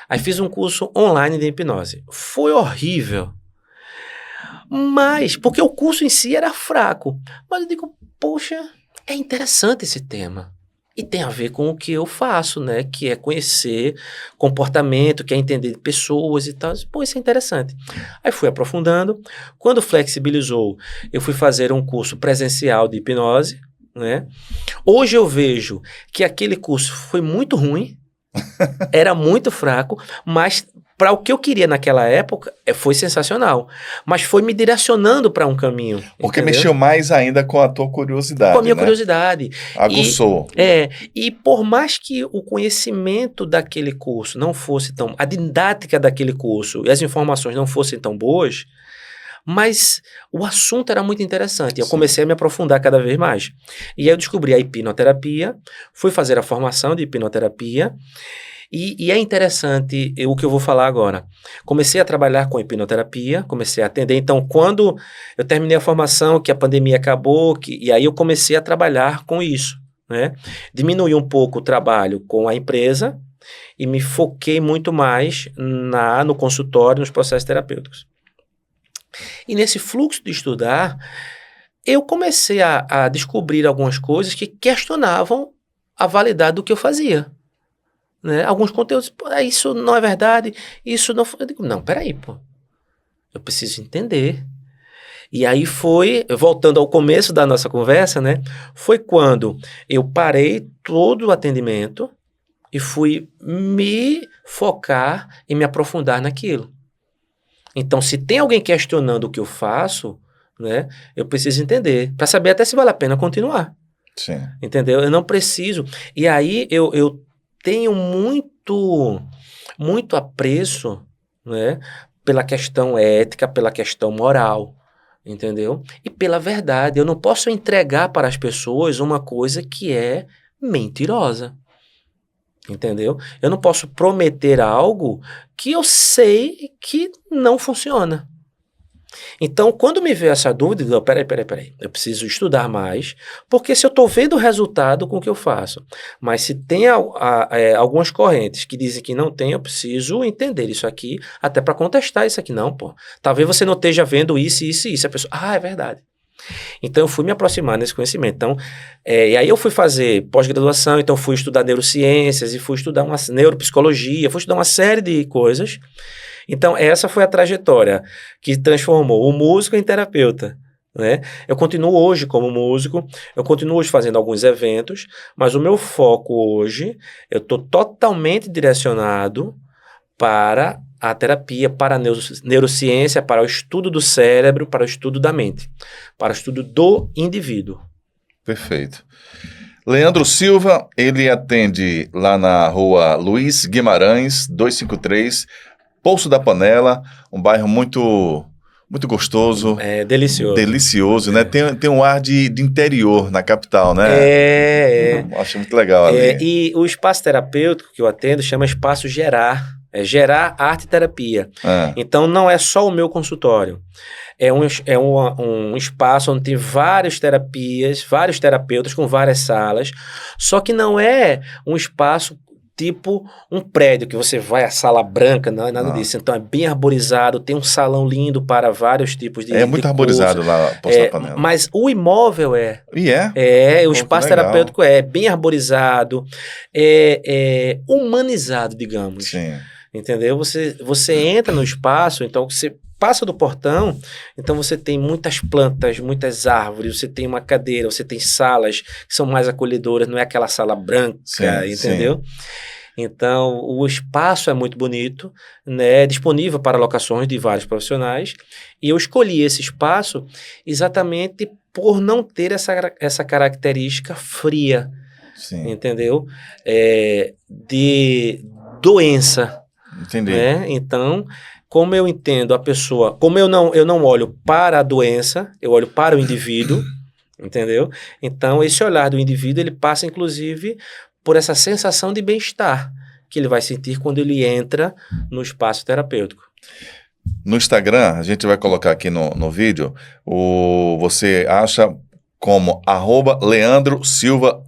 Aí fiz um curso online de hipnose. Foi horrível. Mas, porque o curso em si era fraco. Mas eu digo, poxa, é interessante esse tema. E tem a ver com o que eu faço, né? Que é conhecer comportamento, que é entender pessoas e tal. Pô, isso é interessante. Aí fui aprofundando. Quando flexibilizou, eu fui fazer um curso presencial de hipnose, né? Hoje eu vejo que aquele curso foi muito ruim, era muito fraco, mas para o que eu queria naquela época, foi sensacional. Mas foi me direcionando para um caminho. Porque entendeu? mexeu mais ainda com a tua curiosidade, Com a minha né? curiosidade. Aguçou. E por mais que o conhecimento daquele curso não fosse tão... A didática daquele curso e as informações não fossem tão boas, mas o assunto era muito interessante. Eu comecei a me aprofundar cada vez mais. E aí eu descobri a hipnoterapia, fui fazer a formação de hipnoterapia, e é interessante o que eu vou falar agora. Comecei a trabalhar com hipnoterapia, comecei a atender. Então, quando eu terminei a formação, que a pandemia acabou, e aí eu comecei a trabalhar com isso, né? Diminui um pouco o trabalho com a empresa e me foquei muito mais no consultório, nos processos terapêuticos. E nesse fluxo de estudar, eu comecei a descobrir algumas coisas que questionavam a validade do que eu fazia. Né? Alguns conteúdos, pô, isso não é verdade, isso não foi. Eu digo, não, peraí, pô. Eu preciso entender. E aí foi, voltando ao começo da nossa conversa, né? Foi quando eu parei todo o atendimento e fui me focar e me aprofundar naquilo. Então, se tem alguém questionando o que eu faço, né, eu preciso entender, para saber até se vale a pena continuar. Sim. Entendeu? Eu não preciso. E aí eu tenho muito apreço, né, pela questão ética, pela questão moral, entendeu? E pela verdade. Eu não posso entregar para as pessoas uma coisa que é mentirosa. Entendeu? Eu não posso prometer algo que eu sei que não funciona. Então, quando me veio essa dúvida, eu digo, peraí, eu preciso estudar mais, porque se eu estou vendo o resultado com o que eu faço, mas se tem algumas correntes que dizem que não tem, eu preciso entender isso aqui, até para contestar isso aqui. Não, pô, talvez você não esteja vendo isso, a pessoa, é verdade. Então, eu fui me aproximar nesse conhecimento. Então, e aí eu fui fazer pós-graduação, então fui estudar neurociências e fui estudar uma neuropsicologia, fui estudar uma série de coisas. Então, essa foi a trajetória que transformou o músico em terapeuta, né? Eu continuo hoje como músico, eu continuo hoje fazendo alguns eventos, mas o meu foco hoje, eu estou totalmente direcionado para a terapia, para a neurociência, para o estudo do cérebro, para o estudo da mente, para o estudo do indivíduo. Perfeito. Leandro Silva, ele atende lá na rua Luiz Guimarães, 253, Poço da Panela, um bairro muito muito gostoso. É delicioso. Delicioso, né? Tem um ar de interior na capital, né? Acho muito legal ali. E o espaço terapêutico que eu atendo chama Espaço Gerar. É Gerar Arte e Terapia. Então, não é só o meu consultório. É um espaço onde tem várias terapias, vários terapeutas com várias salas, só que não é um espaço tipo um prédio que você vai à sala branca, não é nada disso. Então é bem arborizado, tem um salão lindo para vários tipos de muito arborizado lá, Poço da Panela. Mas o imóvel é. E é? O espaço terapêutico é bem arborizado, humanizado, digamos. Sim. Entendeu? Você entra no espaço, então você passa do portão, então você tem muitas plantas, muitas árvores, você tem uma cadeira, você tem salas que são mais acolhedoras, não é aquela sala branca, entendeu? Sim. Então, o espaço é muito bonito, né? É disponível para locações de vários profissionais, e eu escolhi esse espaço exatamente por não ter essa característica fria, sim, entendeu? De doença. Entendi. Né? Então, como eu entendo a pessoa, como eu não olho para a doença, eu olho para o indivíduo, entendeu? Então, esse olhar do indivíduo, ele passa, inclusive, por essa sensação de bem-estar que ele vai sentir quando ele entra no espaço terapêutico. No Instagram, a gente vai colocar aqui no vídeo, você acha como @LeandroSilva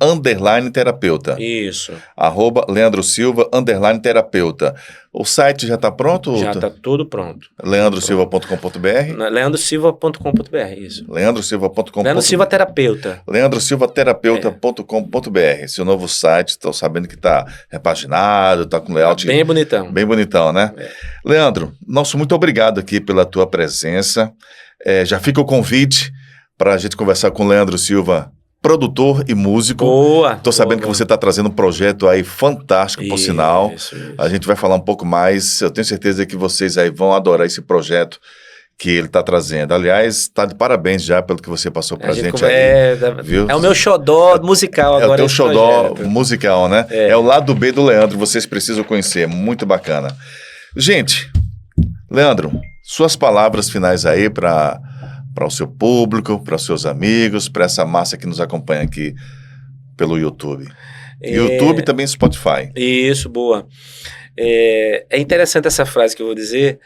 _terapeuta. Isso. @LeandroSilva _terapeuta. O site já está pronto? Já está tudo pronto. leandrosilva.com.br? leandrosilva.com.br, isso. leandrosilva.com.br. Leandro Silva Terapeuta. leandrosilvaterapeuta.com.br. Seu novo site, estou sabendo que está repaginado, está com layout... Bem bonitão. Bem bonitão, né? Leandro, muito obrigado aqui pela tua presença. Já fica o convite para a gente conversar com o Leandro Silva, produtor e músico. Boa! Estou sabendo que você está trazendo um projeto aí fantástico, por sinal. Isso. A gente vai falar um pouco mais. Eu tenho certeza que vocês aí vão adorar esse projeto que ele está trazendo. Aliás, está de parabéns já pelo que você passou para a gente aí. Viu? É o meu xodó musical agora. É o teu xodó musical, né? É o lado B do Leandro, vocês precisam conhecer. Muito bacana. Gente, Leandro, suas palavras finais aí para o seu público, para os seus amigos, para essa massa que nos acompanha aqui pelo YouTube. YouTube e também Spotify. Isso, boa. É interessante essa frase que eu vou dizer.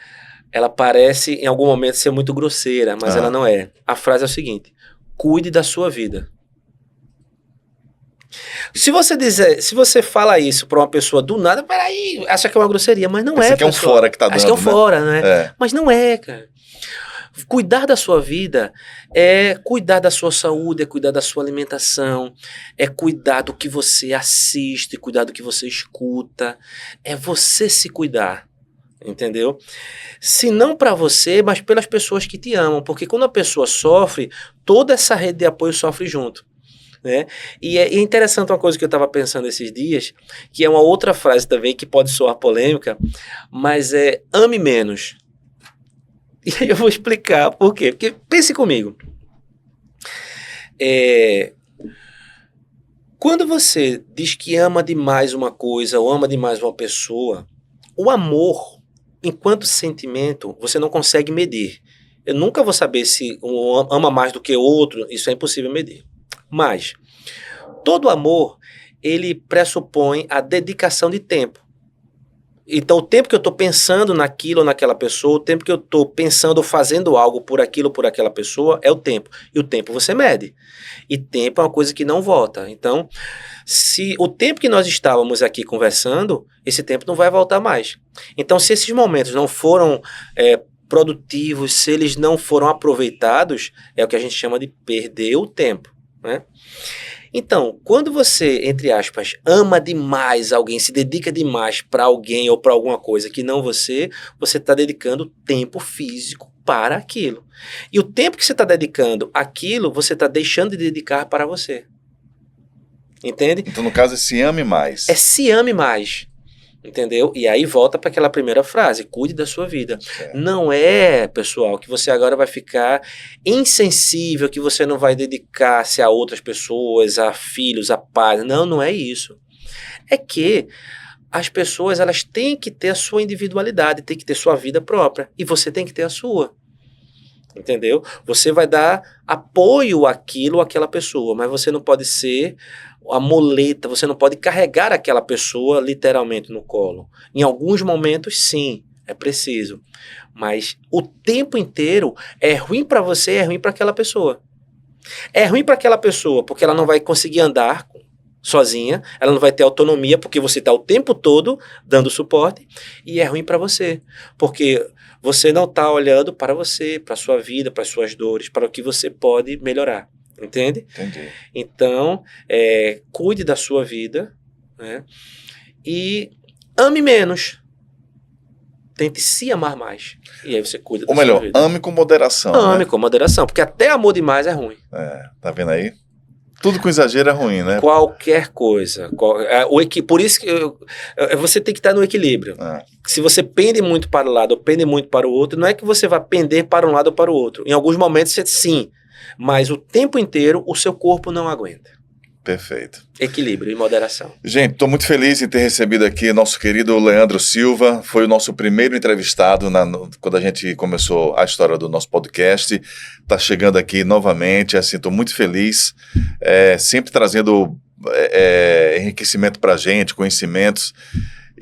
Ela parece, em algum momento, ser muito grosseira, mas ela não é. A frase é o seguinte: cuide da sua vida. Se você fala isso para uma pessoa do nada, peraí, acha que é uma grosseria, mas não é. Acha que é um fora que tá dando, acha que é um fora, né? Mas não é, cara. Cuidar da sua vida é cuidar da sua saúde, é cuidar da sua alimentação, é cuidar do que você assiste, cuidar do que você escuta, é você se cuidar, entendeu? Se não para você, mas pelas pessoas que te amam, porque quando a pessoa sofre, toda essa rede de apoio sofre junto, né? E é interessante uma coisa que eu estava pensando esses dias, que é uma outra frase também que pode soar polêmica, mas é ame menos. E aí eu vou explicar por quê. Porque pense comigo. Quando você diz que ama demais uma coisa ou ama demais uma pessoa, o amor, enquanto sentimento, você não consegue medir. Eu nunca vou saber se um ama mais do que outro, isso é impossível medir. Mas todo amor, ele pressupõe a dedicação de tempo. Então, o tempo que eu estou pensando naquilo ou naquela pessoa, o tempo que eu estou pensando ou fazendo algo por aquilo ou por aquela pessoa, é o tempo. E o tempo você mede. E tempo é uma coisa que não volta. Então, se o tempo que nós estávamos aqui conversando, esse tempo não vai voltar mais. Então, se esses momentos não foram produtivos, se eles não foram aproveitados, é o que a gente chama de perder o tempo, né? Então, quando você, entre aspas, ama demais alguém, se dedica demais para alguém ou para alguma coisa que não você está dedicando tempo físico para aquilo. E o tempo que você está dedicando àquilo, você está deixando de dedicar para você. Entende? Então, no caso, é se ame mais. É se ame mais. Entendeu? E aí volta para aquela primeira frase, cuide da sua vida. Não é, pessoal, que você agora vai ficar insensível, que você não vai dedicar-se a outras pessoas, a filhos, a pais. Não, não é isso. É que as pessoas, elas têm que ter a sua individualidade, têm que ter sua vida própria, e você tem que ter a sua. Entendeu? Você vai dar apoio àquela pessoa, mas você não pode ser a muleta, você não pode carregar aquela pessoa literalmente no colo. Em alguns momentos, sim, é preciso. Mas o tempo inteiro é ruim para você, é ruim para aquela pessoa. É ruim para aquela pessoa porque ela não vai conseguir andar sozinha, ela não vai ter autonomia porque você está o tempo todo dando suporte, e é ruim para você, porque você não está olhando para você, para a sua vida, para as suas dores, para o que você pode melhorar, entende? Entendi. Então, cuide da sua vida, né? E ame menos. Tente se amar mais. E aí você cuida da Ou melhor, sua vida. ame com moderação. Ame né? com moderação, porque até amor demais é ruim. Tá vendo aí? Tudo com exagero é ruim, né? Qualquer coisa. Por isso que você tem que estar no equilíbrio. Se você pende muito para um lado ou pende muito para o outro, não é que você vai pender para um lado ou para o outro. Em alguns momentos, sim. Mas o tempo inteiro, o seu corpo não aguenta. Perfeito. Equilíbrio e moderação. Gente, estou muito feliz em ter recebido aqui nosso querido Leandro Silva. Foi o nosso primeiro entrevistado quando a gente começou a história do nosso podcast. Está chegando aqui novamente, assim, estou muito feliz. Sempre trazendo enriquecimento para a gente, conhecimentos.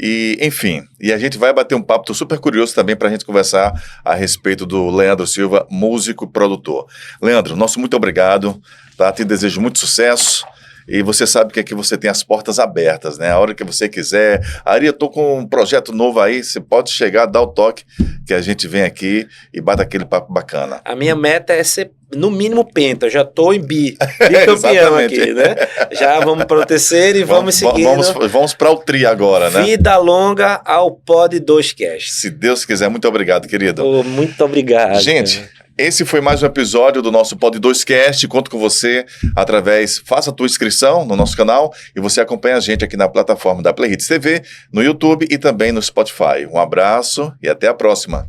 E, enfim, a gente vai bater um papo, estou super curioso também para a gente conversar a respeito do Leandro Silva, músico e produtor. Leandro, nosso muito obrigado, tá? Te desejo muito sucesso. E você sabe que aqui você tem as portas abertas, né? A hora que você quiser. Ari, eu tô com um projeto novo aí, você pode chegar, dar o toque, que a gente vem aqui e bate aquele papo bacana. A minha meta é ser, no mínimo, penta. Eu já tô em bicampeão aqui, né? Já vamos para o terceiro e vamos seguindo. Vamos para o tri agora, né? Vida longa ao Pod 2Cast. Se Deus quiser. Muito obrigado, querido. Muito obrigado. Gente, esse foi mais um episódio do nosso Pod 2Cast. Conto com você faça a tua inscrição no nosso canal e você acompanha a gente aqui na plataforma da Play Hits TV, no YouTube e também no Spotify. Um abraço e até a próxima.